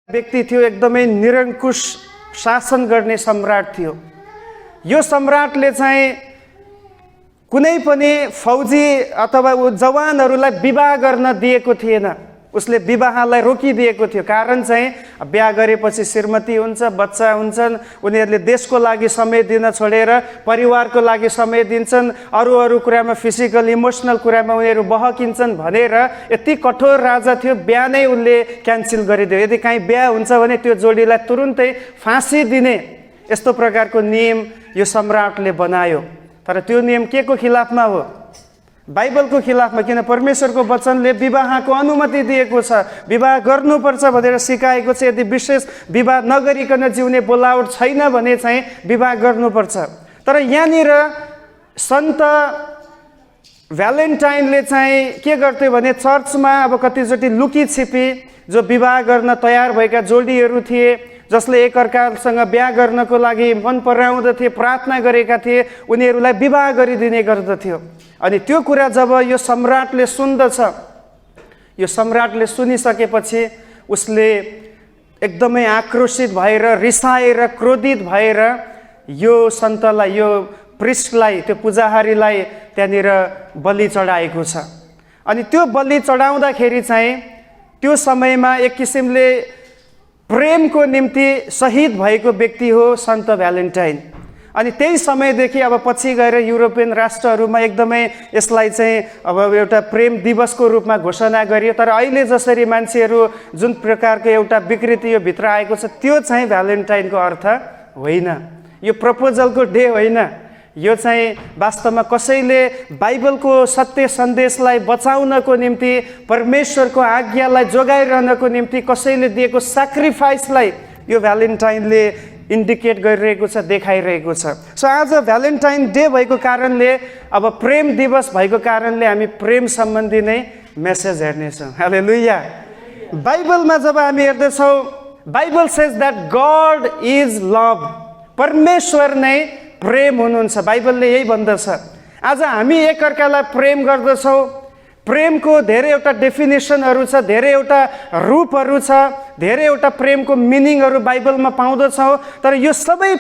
व्यक्ति थियो, एकदमै निरङ्कुश शासन गर्ने सम्राट थियो। यो सम्राटले चाहिँ कुनै पनि फौजी अथवा जवानहरूलाई विवाह गर्न दिएको थिएन। उसले विवाहलाई रोकिदिएको थियो। कारण चाहिँ बिहा गरेपछि श्रीमती हुन्छ, बच्चा हुन्छन्, उनीहरूले देशको लागि समय दिन छोडेर परिवारको लागि समय दिन्छन्, अरू कुरामा फिजिकल इमोसनल कुरामा उनीहरू बहकिन्छन् भनेर यति कठोर राजा थियो। बिहा नै उसले क्यान्सल गरिदियो। यदि काहीँ बिहा हुन्छ भने त्यो जोडीलाई तुरुन्तै फाँसी दिने यस्तो प्रकारको नियम यो सम्राटले बनायो। तर त्यो नियम के को खिलाफमा हो? बाइबलको खिलाफमा। किन परमेश्वरको वचनले विवाहको अनुमति दिएको छ, विवाह गर्नुपर्छ भनेर सिकाएको छ। यदि विशेष विवाह नगरिकन जिउने बोलावट छैन भने चाहिँ विवाह गर्नुपर्छ। तर यहाँनिर सन्त भ्यालेन्टाइनले चाहिँ के गर्थ्यो भने चर्चमा अब कतिचोटि लुकी छिपी जो विवाह गर्न तयार भएका जोडीहरू थिए, जसले एकअर्कासँग बिहा गर्नको लागि मन पराउँदथे, प्रार्थना गरेका थिए, उनीहरूलाई विवाह गरिदिने गर्दथ्यो। अनि त्यो कुरा जब यो सम्राटले सुन्दछ, यो सम्राटले सुनिसकेपछि उसले एकदमै आक्रोशित भएर, रिसाएर, क्रोधित भएर यो सन्तलाई, यो प्रिस्टलाई, त्यो पुजाहारीलाई त्यहाँनिर बलि चढाएको छ। अनि त्यो बलि चढाउँदाखेरि चाहिँ त्यो समयमा एक किसिमले प्रेमको निम्ति शहीद भएको व्यक्ति हो सन्त भ्यालेन्टाइन। अनि त्यही समयदेखि अब पछि गएर युरोपियन राष्ट्रहरूमा एकदमै यसलाई चाहिँ अब एउटा प्रेम दिवसको रूपमा घोषणा गरियो। तर अहिले जसरी मान्छेहरू जुन प्रकारको एउटा विकृति यो भित्र आएको छ, त्यो चाहिँ भ्यालेन्टाइनको अर्थ होइन। यो प्रपोजलको डे होइन। यो चाहिँ वास्तवमा कसैले बाइबलको सत्य सन्देशलाई बचाउनको निम्ति, परमेश्वरको आज्ञालाई जोगाइरहनको निम्ति कसैले दिएको सेक्रिफाइसलाई यो भ्यालेन्टाइनले इन्डिकेट गरिरहेको छ, देखाइरहेको छ। सो आज भ्यालेन्टाइन डे भएको कारणले, अब प्रेम दिवस भएको कारणले हामी प्रेम सम्बन्धी नै मेसेज हेर्नेछौँ। हालेलुया। बाइबलमा जब हामी हेर्दछौँ, Bible says that God is love. परमेश्वर नै प्रेम हुनुहुन्छ। बाइबलले यही भन्दछ। आज हामी एकअर्कालाई प्रेम गर्दछौँ। प्रेमको धेरैवटा डेफिनेसनहरू छ, धेरैवटा रूपहरू छ, धेरैवटा प्रेमको मिनिङहरू बाइबलमा पाउँदछौँ। तर यो सबै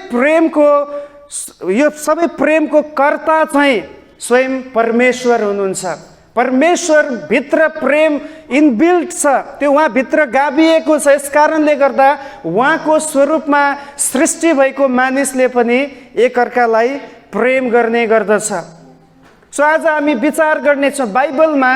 प्रेमको कर्ता चाहिँ स्वयं परमेश्वर हुनुहुन्छ। परमेश्वर भित्र प्रेम इनबिल्ट छ, त्यो उहाँभित्र गाभिएको छ। यस कारणले गर्दा उहाँको स्वरूपमा सृष्टि भएको मानिसले पनि एकअर्कालाई प्रेम गर्ने गर्दछ। सो आज हामी विचार गर्नेछौँ बाइबलमा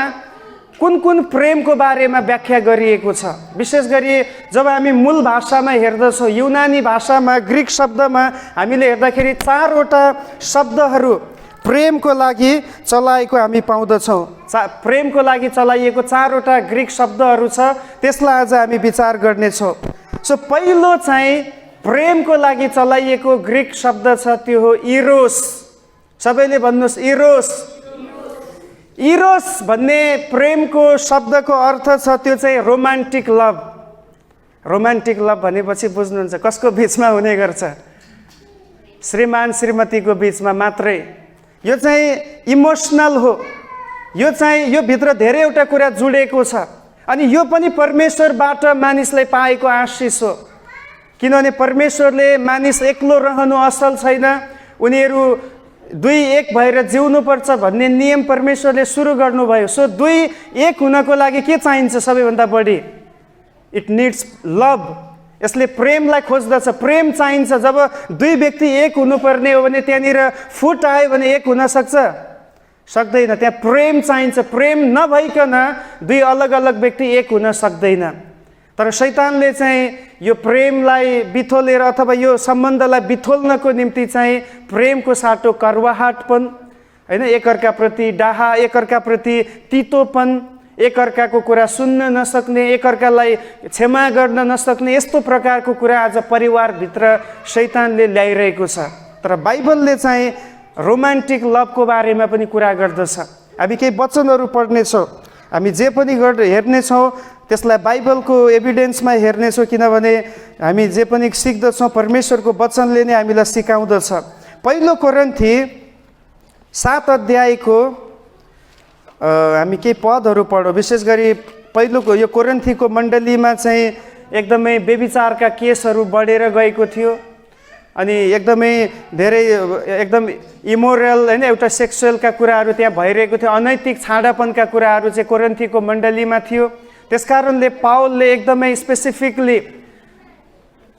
कुन कुन प्रेमको बारेमा व्याख्या गरिएको छ। विशेष गरी जब हामी मूल भाषामा हेर्दछौँ, युनानी भाषामा, ग्रिक शब्दमा हामीले हेर्दाखेरि 4वटा शब्दहरू प्रेमको लागि चलाएको हामी पाउँदछौँ। प्रेमको लागि चलाइएको 4वटा ग्रिक शब्दहरू छ, त्यसलाई आज हामी विचार गर्नेछौँ। सो पहिलो चाहिँ प्रेमको लागि चलाइएको ग्रिक शब्द छ, त्यो हो इरोस। सबैले भन्नुहोस् इरोस। इरोस भन्ने प्रेमको शब्दको अर्थ छ, त्यो चाहिँ रोमान्टिक लभ। रोमान्टिक लभ भनेपछि बुझ्नुहुन्छ कसको बिचमा हुने गर्छ? श्रीमान श्रीमतीको बिचमा मात्रै। यो चाहिँ इमोसनल हो। यो चाहिँ यो भित्र धेरैवटा कुरा जुडेको छ। अनि यो पनि परमेश्वरबाट मानिसले पाएको आशिष हो। किनभने परमेश्वरले मानिस एक्लो रहनु असल छैन, उनीहरू 2-1 भएर जिउनुपर्छ भन्ने नियम परमेश्वरले सुरु गर्नुभयो। सो 2-1 हुनको लागि के चाहिन्छ सबैभन्दा बढी? It needs love. यसले प्रेमलाई खोज्दछ। प्रेम चाहिन्छ। जब 2 व्यक्ति एक हुनुपर्ने हो भने त्यहाँनिर फुट आयो भने एक हुन सक्छ? सक्दैन। त्यहाँ प्रेम चाहिन्छ। प्रेम नभइकन 2 अलग अलग व्यक्ति एक हुन सक्दैन। तर शैतानले चाहिँ यो प्रेमलाई बिथोलेर अथवा यो सम्बन्धलाई बिथोल्नको निम्ति चाहिँ प्रेमको साटो कर्वाहटपन, होइन, एकअर्काप्रति डाहा, एकअर्काप्रति तितोपन, एकअर्काको कुरा सुन्न नसक्ने, एकअर्कालाई क्षमा गर्न नसक्ने, यस्तो प्रकारको कुरा आज परिवारभित्र शैतानले ल्याइरहेको छ। तर बाइबलले चाहिँ रोमान्टिक लभको बारेमा पनि कुरा गर्दछ। हामी केही वचनहरू पढ्नेछौँ। हामी जे पनि हेर्नेछौँ त्यसलाई बाइबलको एभिडेन्समा हेर्नेछौँ। किनभने हामी जे पनि सिक्दछौँ परमेश्वरको वचनले नै हामीलाई सिकाउँदछ। पहिलो कोरिन्थी 7 अध्यायको हामी केही पदहरू पढौँ। विशेष गरी पहिलोको यो कोरिन्थीको मण्डलीमा चाहिँ एकदमै व्यभिचारका केसहरू बढेर गएको थियो अनि एकदमै धेरै एकदम इमोरल हैन एउटा सेक्सुअलका कुराहरू त्यहाँ भइरहेको थियो अनैतिक छाडापनका कुराहरू चाहिँ कोरिन्थीको मण्डलीमा थियो त्यसकारणले पावलले एकदमै स्पेसिफिकली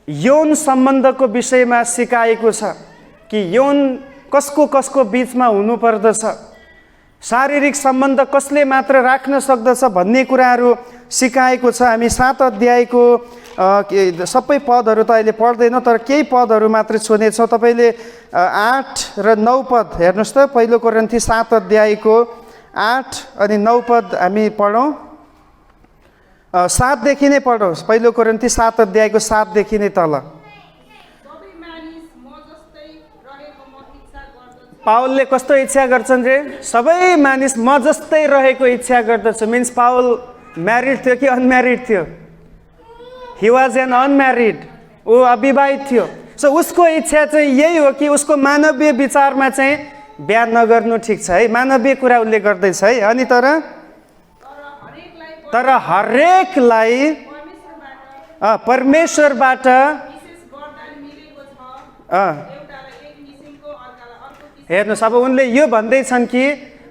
यौन सम्बन्धको विषयमा सिकाएको छ कि यौन कसको बीचमा हुनुपर्दछ शारीरिक सम्बन्ध कसले मात्र राख्न सक्दछ भन्ने कुराहरू सिकाएको छ हामी 7 अध्यायको सबै पदहरू त अहिले पढ्दैनौँ तर केही पदहरू मात्र छुनेछौँ तपाईँले 8 र 9 पद हेर्नुहोस् त पहिलो कोरिन्थी 7 अध्यायको 8 अनि 9 पद हामी पढौँ 7 देखि नै पढौँ पहिलो कोरिन्थी 7 अध्यायको 7 देखि नै तल पावलले कस्तो इच्छा गर्छन् रे सबै मानिस म जस्तै रहेको इच्छा गर्दछ मिन्स पावल म्यारिड थियो कि अनम्यारिड थियो ही वाज एन अनम्यारिड ऊ अविवाहित थियो सो उसको इच्छा चाहिँ यही हो कि उसको मानवीय विचारमा चाहिँ बिहा नगर्नु ठिक छ है मानवीय कुरा उसले गर्दैछ है अनि तर हरेकलाई परमेश्वरबाट हेर्नुहोस् अब उनले यो भन्दैछन् कि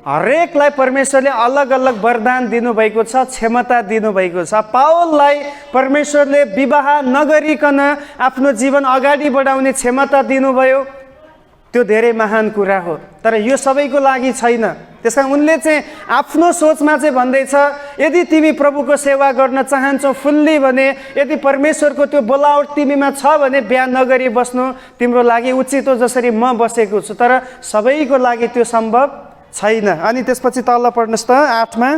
हरेकलाई परमेश्वरले अलग अलग वरदान दिनुभएको छ क्षमता दिनुभएको छ पावललाई परमेश्वरले विवाह नगरिकन आफ्नो जीवन अगाडि बढाउने क्षमता दिनुभयो त्यो धेरै महान कुरा हो तर यो सबैको लागि छैन त्यसकारण उनले चाहिँ आफ्नो सोचमा चाहिँ भन्दैछ यदि तिमी प्रभुको सेवा गर्न चाहन्छौ फुल्ली भने यदि परमेश्वरको त्यो बोलावट तिमीमा छ भने बिहा नगरी बस्नु तिम्रो लागि उचित हो जसरी म बसेको छु तर सबैको लागि त्यो सम्भव छैन अनि त्यसपछि तल पढ्नुहोस् त 8 मा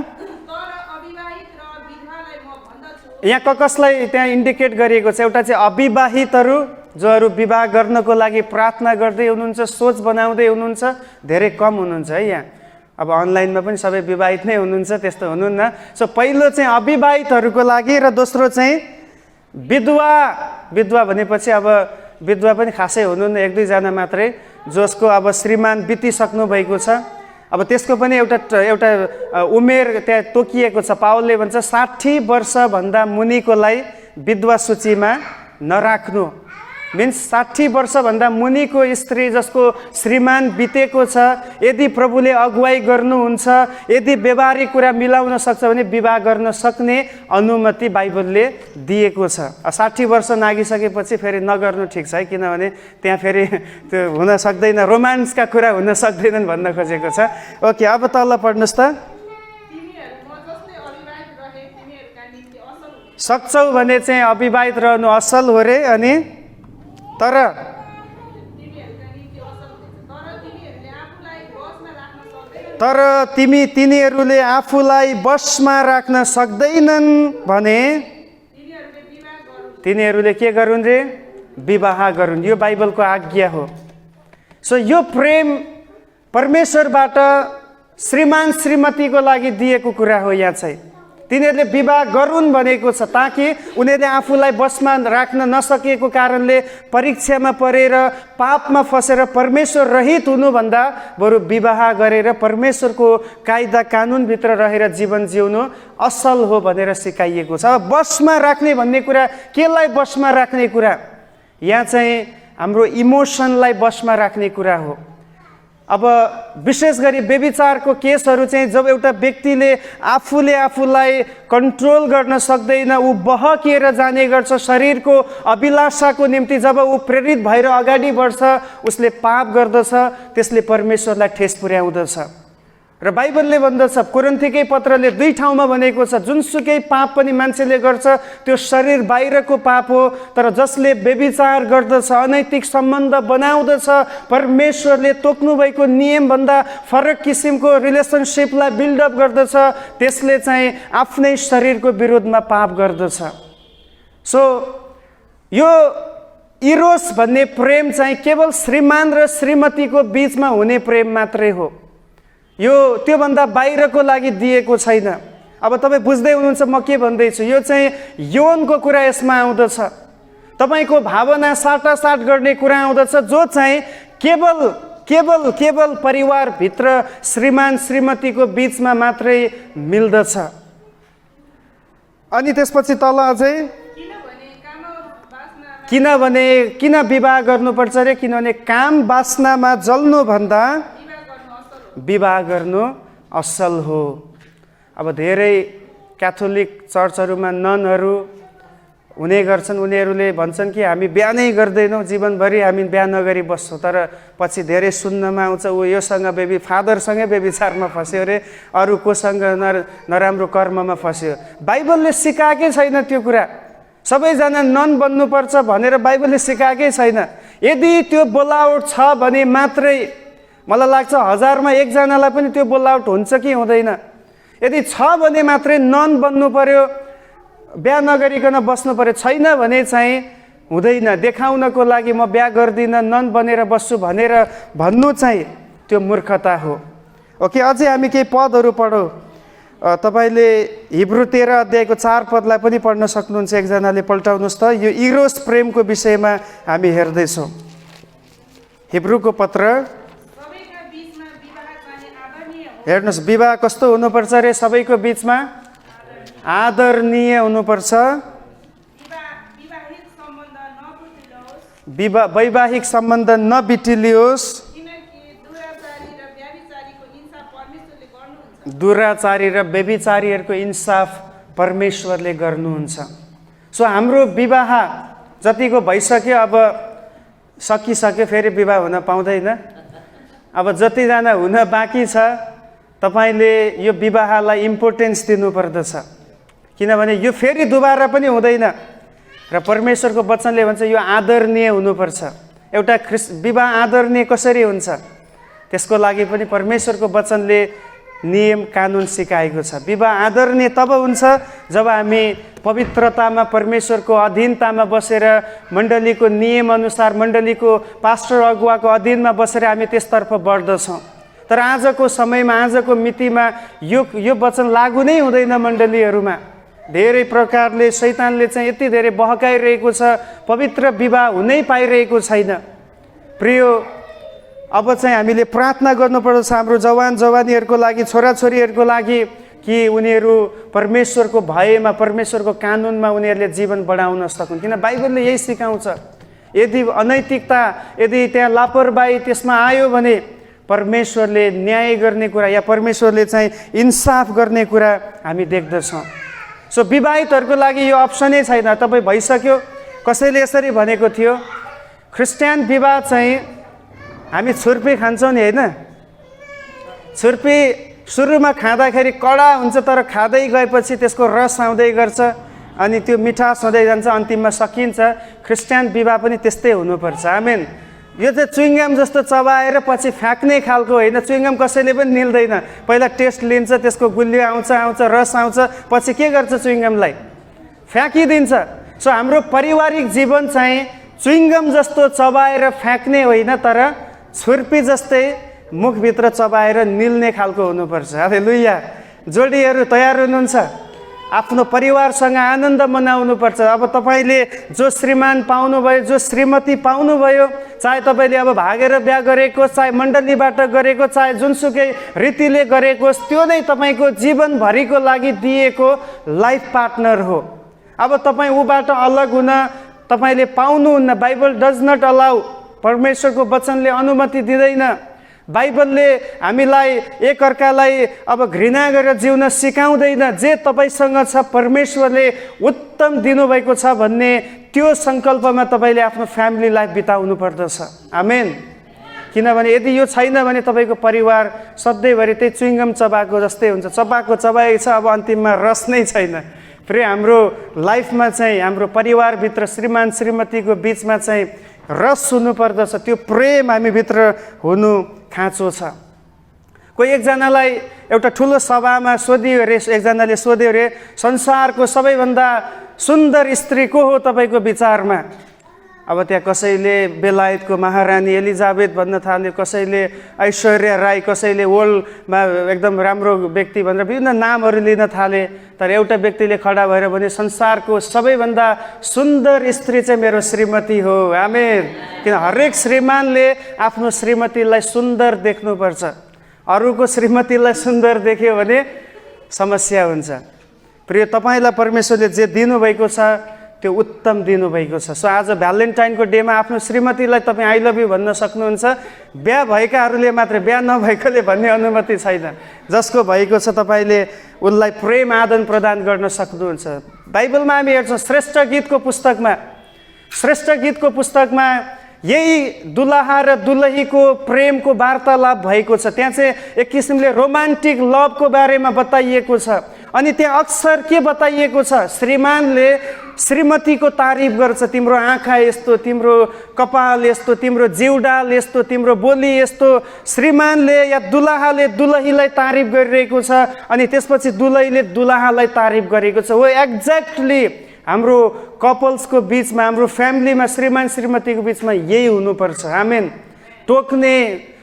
यहाँ कसलाई त्यहाँ इन्डिकेट गरिएको छ एउटा चाहिँ अविवाहितहरू जोहरू विवाह गर्नको लागि प्रार्थना गर्दै हुनुहुन्छ सोच बनाउँदै हुनुहुन्छ धेरै कम हुनुहुन्छ है यहाँ अब अनलाइनमा पनि सबै विवाहित नै हुनुहुन्छ त्यस्तो हुनुहुन्न सो पहिलो चाहिँ अविवाहितहरूको लागि र दोस्रो चाहिँ विधवा भनेपछि अब विधवा पनि खासै हुनुहुन्न 1-2 जना मात्रै जसको अब श्रीमान बितिसक्नु भएको छ अब त्यसको पनि एउटा उमेर त्यहाँ तोकिएको छ पावलले भन्छ 60 वर्षभन्दा मुनिकोलाई विधवा सूचीमा नराख्नु मिन्स 60 वर्षभन्दा मुनिको स्त्री जसको श्रीमान बितेको छ यदि प्रभुले अगुवाई गर्नुहुन्छ यदि व्यवहारिक कुरा मिलाउन सक्छ भने विवाह गर्न सक्ने अनुमति बाइबलले दिएको छ 60 वर्ष नागिसकेपछि फेरि नगर्नु ठिक छ है किनभने त्यहाँ फेरि त्यो हुन सक्दैन रोमान्सका कुरा हुन सक्दैनन् भन्न खोजेको छ ओके अब तल पढ्नुहोस् त सक्छौ भने चाहिँ अविवाहित रहनु असल हो रे अनि तर तिनीहरूले आफूलाई बसमा राख्न सक्दैनन् भने तिनीहरूले के गरून् रे विवाह गरून् यो बाइबलको आज्ञा हो सो यो प्रेम परमेश्वरबाट श्रीमान श्रीमतीको लागि दिएको कुरा हो यहाँ चाहिँ तिनीहरूले विवाह गरून् भनेको छ ताकि उनीहरूले आफूलाई बसमा राख्न नसकेको कारणले परीक्षामा परेर पापमा फसेर परमेश्वर रहित हुनुभन्दा बरु विवाह गरेर परमेश्वरको कायदा कानुनभित्र रहेर जीवन जिउनु असल हो भनेर सिकाइएको छ बसमा राख्ने भन्ने कुरा केलाई बसमा राख्ने कुरा यहाँ चाहिँ हाम्रो इमोसनलाई बसमा राख्ने कुरा हो अब विशेष गरी व्यभिचारको केसहरू चाहिँ जब एउटा व्यक्तिले आफूलाई कन्ट्रोल गर्न सक्दैन ऊ बहकिएर जाने गर्छ शरीरको अभिलाषाको निम्ति जब ऊ प्रेरित भएर अगाडि बढ्छ उसले पाप गर्दछ त्यसले परमेश्वरलाई ठेस पुर्याउँदछ र बाइबलले भन्दछ कोरिन्थीकै पत्रले 2 ठाउँमा भनेको छ जुनसुकै पाप पनि मान्छेले गर्छ त्यो शरीर बाहिरको पाप हो तर जसले व्यभिचार गर्दछ अनैतिक सम्बन्ध बनाउँदछ परमेश्वरले तोक्नु भएको नियमभन्दा फरक किसिमको रिलेसनसिपलाई बिल्डअप गर्दछ त्यसले चाहिँ आफ्नै शरीरको विरोधमा पाप गर्दछ सो यो इरोस भन्ने प्रेम चाहिँ केवल श्रीमान र श्रीमतीको बीचमा हुने प्रेम मात्रै हो यो त्योभन्दा बाहिरको लागि दिएको छैन अब तपाईँ बुझ्दै हुनुहुन्छ म के भन्दैछु यो चाहिँ यौनको कुरा यसमा आउँदछ तपाईँको भावना साटासाट गर्ने कुरा आउँदछ जो चाहिँ केवल परिवारभित्र श्रीमान श्रीमतीको बीचमा मात्रै मिल्दछ अनि त्यसपछि तल अझै किनभने किन विवाह गर्नुपर्छ रे? किनभने काम वासनामा जल्नुभन्दा विवाह गर्नु असल हो। अब धेरै क्याथोलिक चर्चहरूमा ननहरू हुने गर्छन्, उनीहरूले भन्छन् कि हामी बिहा नै गर्दैनौँ, जीवनभरि हामी बिहा नगरी बस्छौँ। तर पछि धेरै सुन्नमा आउँछ ऊ योसँग फादरसँगै व्यभिचारमा फस्यो अरे, अरू कोसँग नराम्रो कर्ममा फस्यो। बाइबलले सिकाएकै छैन त्यो कुरा। सबैजना नन बन्नुपर्छ भनेर बाइबलले सिकाएकै छैन। यदि त्यो बोलावट छ भने मात्रै, मलाई लाग्छ 1000मा 1 जनालाई पनि त्यो बोलावट हुन्छ कि हुँदैन। यदि छ भने मात्रै नन बन्नु पर्यो, बिहा नगरिकन बस्नु पर्यो। छैन भने चाहिँ हुँदैन। देखाउनको लागि म बिहा गर्दिनँ, नन बनेर बस्छु भनेर भन्नु चाहिँ त्यो मूर्खता हो। ओके, अझै हामी केही पदहरू पढौँ। तपाईँले हिब्रू 13 अध्यायको 4 पदलाई पनि पढ्न सक्नुहुन्छ। एकजनाले पल्टाउनुहोस् त। यो इरोस प्रेमको विषयमा हामी हेर्दैछौँ। हिब्रूको पत्र, हेर्नुहोस्, विवाह कस्तो हुनुपर्छ रे? सबैको बिचमा आदरणीय हुनुपर्छ। वैवाहिक सम्बन्ध नबिटिलियोस्। दुराचारी र व्यभिचारीहरूको इन्साफ परमेश्वरले गर्नुहुन्छ। सो हाम्रो विवाह जतिको भइसक्यो, अब सकिसक्यो, फेरि विवाह हुन पाउँदैन। अब जतिजना हुन बाँकी छ, तपाईँले यो विवाहलाई इम्पोर्टेन्स दिनुपर्दछ। किनभने यो फेरि दुबारा पनि हुँदैन। र परमेश्वरको वचनले भन्छ यो आदरणीय हुनुपर्छ। एउटा विवाह आदरणीय कसरी हुन्छ त्यसको लागि पनि परमेश्वरको वचनले नियम कानुन सिकाएको छ। विवाह आदरणीय तब हुन्छ जब हामी पवित्रतामा परमेश्वरको अधीनतामा बसेर मण्डलीको नियम अनुसार, मण्डलीको पास्टर अगुवाको अधीनमा बसेर हामी त्यसतर्फ बढ्दछौँ। तर आजको समयमा, आजको मितिमा यो वचन लागू नै हुँदैन मण्डलीहरूमा। धेरै प्रकारले शैतानले चाहिँ यति धेरै बहकाइरहेको छ, पवित्र विवाह हुनै पाइरहेको छैन। प्रिय, अब चाहिँ हामीले प्रार्थना गर्नुपर्छ हाम्रो जवान जवानीहरूको लागि, छोराछोरीहरूको लागि, कि उनीहरू परमेश्वरको भयमा, परमेश्वरको कानुनमा उनीहरूले जीवन बढाउन सकुन्। किन बाइबलले यही सिकाउँछ। यदि अनैतिकता, यदि त्यहाँ लापरवाही त्यसमा आयो भने परमेश्वरले न्याय गर्ने कुरा या परमेश्वरले चाहिँ इन्साफ गर्ने कुरा हामी देख्दछौँ। सो विवाहितहरूको लागि यो अप्सनै छैन। तपाईँ भइसक्यो, कसैले यसरी भनेको थियो, ख्रिस्टियन विवाह चाहिँ हामी छुर्पी खान्छौँ नि, होइन? छुर्पी सुरुमा खाँदाखेरि कडा हुन्छ, तर खाँदै गएपछि त्यसको रस आउँदै गर्छ अनि त्यो मिठास हुँदै जान्छ, अन्तिममा सकिन्छ। ख्रिस्टियन विवाह पनि त्यस्तै हुनुपर्छ। आमेन। यो चाहिँ चुइङ्गम जस्तो चबाएर पछि फ्याँक्ने खालको होइन। चुइङ्गम कसैले पनि निल्दैन। पहिला टेस्ट लिन्छ, त्यसको गुलियो आउँछ, रस आउँछ, पछि के गर्छ? चुइङ्गमलाई फ्याँकिदिन्छ। सो हाम्रो पारिवारिक जीवन चाहिँ चुइङ्गम जस्तो चबाएर फ्याँक्ने होइन, तर छुर्पी जस्तै मुखभित्र चबाएर निल्ने खालको हुनुपर्छ। हालेलुया। जोडीहरू तयार हुनुहुन्छ? आफ्नो परिवारसँग आनन्द मनाउनुपर्छ। अब तपाईँले जो श्रीमान पाउनुभयो, जो श्रीमती पाउनुभयो, चाहे तपाईँले अब भागेर बिहा गरेको, चाहे मण्डलीबाट गरेको, चाहे जुनसुकै रीतिले गरेको, त्यो नै तपाईँको जीवनभरिको लागि दिएको लाइफ पार्टनर हो। अब तपाईँ ऊबाट अलग हुन तपाईँले पाउनुहुन्न। Bible does not allow. परमेश्वरको वचनले अनुमति दिँदैन। बाइबलले हामीलाई एकअर्कालाई अब घृणा गरेर जिउन सिकाउँदैन। जे तपाईँसँग छ परमेश्वरले उत्तम दिनुभएको छ भन्ने त्यो सङ्कल्पमा तपाईँले आफ्नो फ्यामिली लाइफ बिताउनु पर्दछ। आमेन। किनभने यदि यो छैन भने तपाईँको परिवार सधैँभरि त्यही चुइङ्गम चबाएको जस्तै हुन्छ। चबाएको चबाएको छ, अब अन्तिममा रस नै छैन। फेरि हाम्रो लाइफमा चाहिँ, हाम्रो परिवारभित्र श्रीमान श्रीमतीको बिचमा चाहिँ रस हुनुपर्दछ। त्यो प्रेम हामीभित्र हुनु खाँचो छ। कोही एकजनालाई एउटा ठुलो सभामा सोधियो अरे, एकजनाले सोध्यो अरे, संसारको सबैभन्दा सुन्दर स्त्री को हो तपाईँको विचारमा? अब त्यहाँ कसैले बेलायतको महारानी एलिजाबेथ भन्न थाल्यो, कसैले ऐश्वर्या राई, कसैले वर्ल्डमा एकदम राम्रो व्यक्ति भनेर विभिन्न नामहरू लिन थाले। तर एउटा व्यक्तिले खडा भएर भने संसारको सबैभन्दा सुन्दर स्त्री चाहिँ मेरो श्रीमती हो। आमेन। किन हरेक श्रीमानले आफ्नो श्रीमतीलाई सुन्दर देख्नुपर्छ। अरूको श्रीमतीलाई सुन्दर देख्यो भने समस्या हुन्छ। प्रिय, तपाईँलाई परमेश्वरले जे दिनुभएको छ त्यो उत्तम दिनुभएको छ। सो आज भ्यालेन्टाइनको डेमा आफ्नो श्रीमतीलाई तपाईँ आई लभ यु भन्न सक्नुहुन्छ। बिहा भएकाहरूले मात्र, बिहा नभएकोले भन्ने अनुमति छैन। जसको भएको छ तपाईँले उसलाई प्रेम आदान प्रदान गर्न सक्नुहुन्छ। बाइबलमा हामी हेर्छौँ श्रेष्ठ गीतको पुस्तकमा यही दुलहा र दुलहीको प्रेमको वार्तालाप भएको छ। त्यहाँ चाहिँ एक किसिमले रोमान्टिक लभको बारेमा बताइएको छ। अनि त्यहाँ अक्सर के बताइएको छ, श्रीमानले श्रीमतीको तारिफ गर्छ, तिम्रो आँखा यस्तो, तिम्रो कपाल यस्तो, तिम्रो जिउडाल यस्तो, तिम्रो बोली यस्तो। श्रीमानले या दुलहाले दुलहीलाई तारिफ गरिरहेको छ अनि त्यसपछि दुलहीले दुलहालाई तारिफ गरेको छ। हो एक्ज्याक्टली हाम्रो कपल्सको बिचमा, हाम्रो फ्यामिलीमा, श्रीमान श्रीमतीको बिचमा यही हुनुपर्छ। आमेन। टोक्ने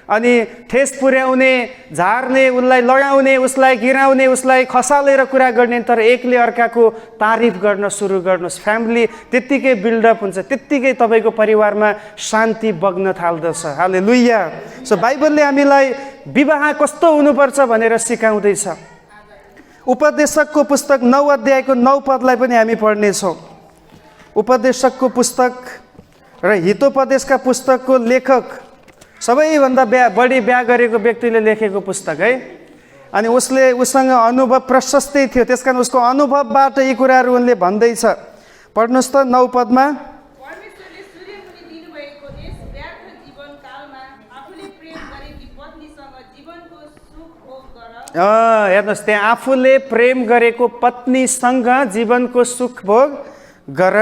अनि ठेस पुर्याउने, झार्ने, उसलाई लगाउने, उसलाई गिराउने, उसलाई खसालेर कुरा गर्ने, तर एकले अर्काको तारिफ गर्न सुरु गर्नुहोस्। फ्यामिली त्यत्तिकै बिल्डअप हुन्छ, त्यत्तिकै तपाईँको परिवारमा शान्ति बग्न थाल्दछ। हालेलुया। सो बाइबलले हामीलाई विवाह कस्तो हुनुपर्छ भनेर सिकाउँदैछ। उपदेशकको पुस्तक 9 अध्यायको 9 पदलाई पनि हामी पढ्नेछौँ। उपदेशकको पुस्तक र हितोपदेशका पुस्तकको लेखक सबैभन्दा बढी बिहा गरेको व्यक्तिले लेखेको पुस्तक है। अनि उसँग अनुभव प्रशस्तै थियो, त्यस कारण उसको अनुभवबाट यी कुराहरू उनले भन्दैछ। पढ्नुहोस् त 9 पदमा। हेर्नुहोस्, त्यहाँ आफूले प्रेम गरेको पत्नीसँग जीवनको सुख भोग गर,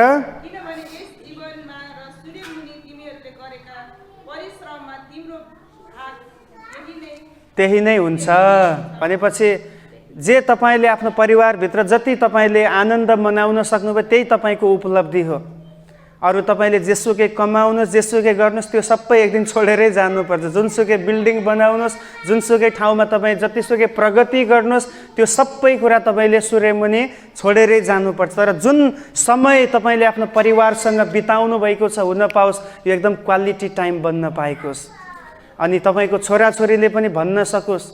त्यही नै हुन्छ। भनेपछि जे तपाईँले आफ्नो परिवारभित्र जति तपाईँले आनन्द मनाउन सक्नुभयो त्यही तपाईँको उपलब्धि हो। अरू तपाईँले जेसुकै कमाउनुहोस्, जेसुकै गर्नुहोस्, त्यो सबै एक दिन छोडेरै जानुपर्छ। जुनसुकै बिल्डिङ बनाउनुहोस्, जुनसुकै ठाउँमा तपाईँ जतिसुकै प्रगति गर्नुहोस्, त्यो सबै कुरा तपाईँले सूर्यमुनि छोडेरै जानुपर्छ। तर जुन समय तपाईँले आफ्नो परिवारसँग बिताउनु भएको छ हुन पाओस्, यो एकदम क्वालिटी टाइम बन्न पाएकोस्। अनि तपाईँको छोराछोरीले पनि भन्न सकोस्,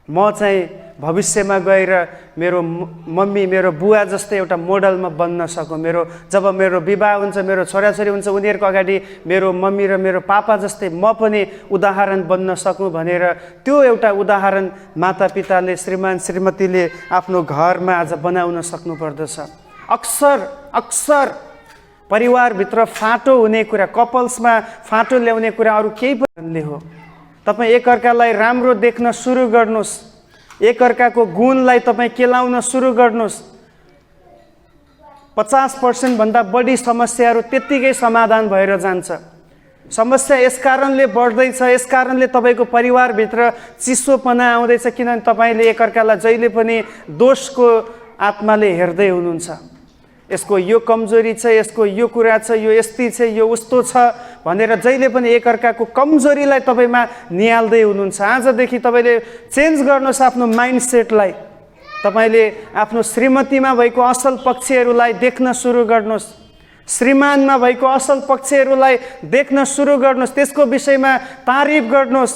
म चाहिँ भविष्यमा गएर मेरो मम्मी, मेरो बुवा जस्तै एउटा मोडलमा बन्न सकौँ। जब मेरो विवाह हुन्छ, मेरो छोराछोरी हुन्छ, उनीहरूको अगाडि मेरो मम्मी र मेरो पापा जस्तै म पनि उदाहरण बन्न सकौँ भनेर त्यो एउटा उदाहरण मातापिताले, श्रीमान श्रीमतीले आफ्नो घरमा आज बनाउन सक्नुपर्दछ। अक्सर परिवारभित्र फाटो हुने कुरा, कपल्समा फाटो ल्याउने कुरा अरू केही पनि हो। तपाईँ एकअर्कालाई राम्रो देख्न सुरु गर्नुहोस्, एकअर्काको गुणलाई तपाईँ केलाउन सुरु गर्नुहोस्। 50% भन्दा बढी समस्याहरू त्यत्तिकै समाधान भएर जान्छ। समस्या यस कारणले बढ्दैछ, यस कारणले तपाईँको परिवारभित्र चिसोपना आउँदैछ किनभने तपाईँले एकअर्कालाई जहिले पनि दोषको आत्माले हेर्दै हुनुहुन्छ। यसको यो कमजोरी छ, यसको यो कुरा छ, यो यस्ती छ, यो उस्तो छ भनेर जहिले पनि एकअर्काको कमजोरीलाई तपाईँमा निहाल्दै हुनुहुन्छ। आजदेखि तपाईँले चेन्ज गर्नुहोस् आफ्नो माइन्डसेटलाई। तपाईँले आफ्नो श्रीमतीमा भएको असल पक्षहरूलाई देख्न सुरु गर्नुहोस्, श्रीमानमा भएको असल पक्षहरूलाई देख्न सुरु गर्नुहोस्, त्यसको विषयमा तारिफ गर्नुहोस्।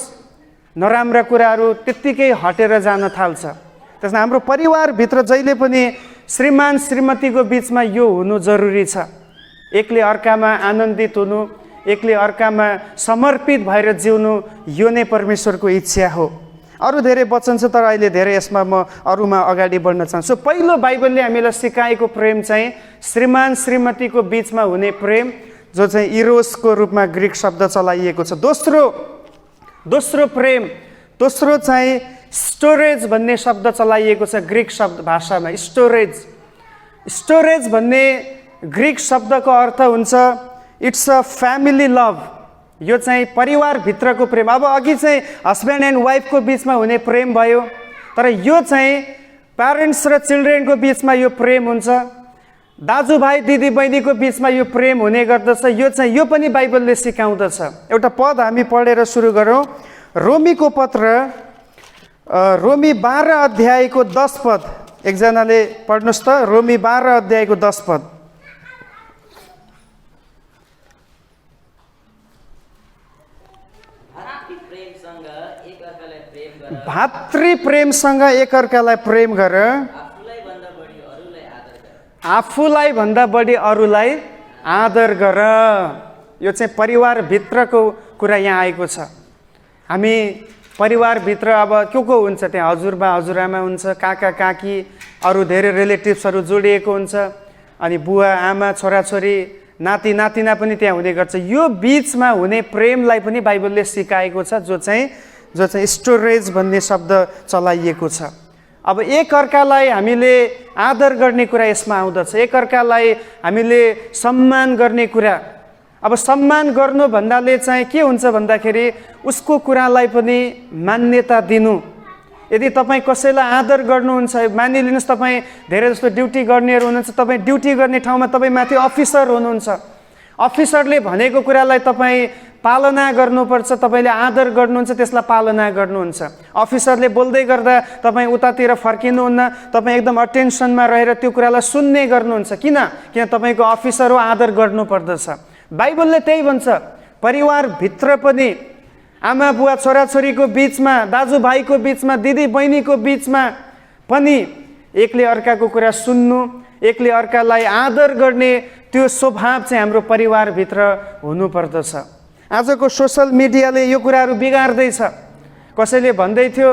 नराम्रा कुराहरू त्यत्तिकै हटेर जान थाल्छ। त्यसमा हाम्रो परिवारभित्र जहिले पनि श्रीमान श्रीमतीको बिचमा यो हुनु जरुरी छ। एकले अर्कामा आनन्दित हुनु, एकले अर्कामा समर्पित भएर जिउनु, यो नै परमेश्वरको इच्छा हो। अरू धेरै वचन छ तर अहिले धेरै यसमा म अरूमा अगाडि बढ्न चाहन्छु। पहिलो बाइबलले हामीलाई सिकाएको प्रेम चाहिँ श्रीमान श्रीमतीको बिचमा हुने प्रेम, जो चाहिँ इरोसको रूपमा ग्रिक शब्द चलाइएको छ। दोस्रो प्रेम, दोस्रो चाहिँ स्टोरेज भन्ने शब्द चलाइएको छ ग्रिक शब्द भाषामा। स्टोरेज भन्ने ग्रिक शब्दको अर्थ हुन्छ इट्स अ फ्यामिली लभ। यो चाहिँ परिवारभित्रको प्रेम। अब अघि चाहिँ हस्बेन्ड एन्ड वाइफको बिचमा हुने प्रेम भयो, तर यो चाहिँ प्यारेन्ट्स र चिल्ड्रेनको बिचमा यो प्रेम हुन्छ। दाजुभाइ दिदीबहिनीको बिचमा यो प्रेम हुने गर्दछ। यो पनि बाइबलले सिकाउँदछ। एउटा पद हामी पढेर सुरु गरौँ। रोमीको पत्र, रोमी 12 अध्यायको 10 पद। एकजनाले पढ्नुहोस् त, रोमी 12 अध्यायको 10 पद। भातृ प्रेमसँग एकअर्कालाई प्रेम गर, आफूलाई भन्दा बढी अरूलाई आदर गर। यो चाहिँ परिवारभित्रको कुरा यहाँ आएको छ। हामी परिवारभित्र अब को हुन्छ, त्यहाँ हजुरबा हजुरआमा हुन्छ, काका काकी, अरू धेरै रिलेटिभ्सहरू जोडिएको हुन्छ, अनि बुवा आमा छोराछोरी नाति नातिना पनि त्यहाँ हुने गर्छ। यो बिचमा हुने प्रेमलाई पनि बाइबलले सिकाएको छ, जो चाहिँ स्टोरेज भन्ने शब्द चलाइएको छ। अब एकअर्कालाई हामीले आदर गर्ने कुरा यसमा आउँदछ, एकअर्कालाई हामीले सम्मान गर्ने कुरा। अब सम्मान गर्नु भन्नाले चाहिँ के हुन्छ भन्दाखेरि उसको कुरालाई पनि मान्यता दिनु। यदि तपाईँ कसैलाई आदर गर्नुहुन्छ, मानिलिनुहोस् तपाईँ धेरै जस्तो ड्युटी गर्नेहरू हुनुहुन्छ, तपाईँ ड्युटी गर्ने ठाउँमा तपाईँ माथि अफिसर हुनुहुन्छ, अफिसरले भनेको कुरालाई तपाईँ पालना गर्नुपर्छ, तपाईँले आदर गर्नुहुन्छ, त्यसलाई पालना गर्नुहुन्छ। अफिसरले बोल्दै गर्दा तपाईँ उतातिर फर्किनुहुन्न, तपाईँ एकदम अटेन्सनमा रहेर त्यो कुरालाई सुन्ने गर्नुहुन्छ। किन तपाईँको अफिसर हो, आदर गर्नुपर्दछ। बाइबलले त्यही भन्छ, परिवारभित्र पनि आमा बुवा छोराछोरीको बिचमा, दाजुभाइको बिचमा, दिदी बहिनीको बिचमा पनि एकले अर्काको कुरा सुन्नु, एकले अर्कालाई आदर गर्ने त्यो स्वभाव चाहिँ हाम्रो परिवारभित्र हुनुपर्दछ। आजको सोसल मिडियाले यो कुराहरू बिगार्दैछ। कसैले भन्दै थियो,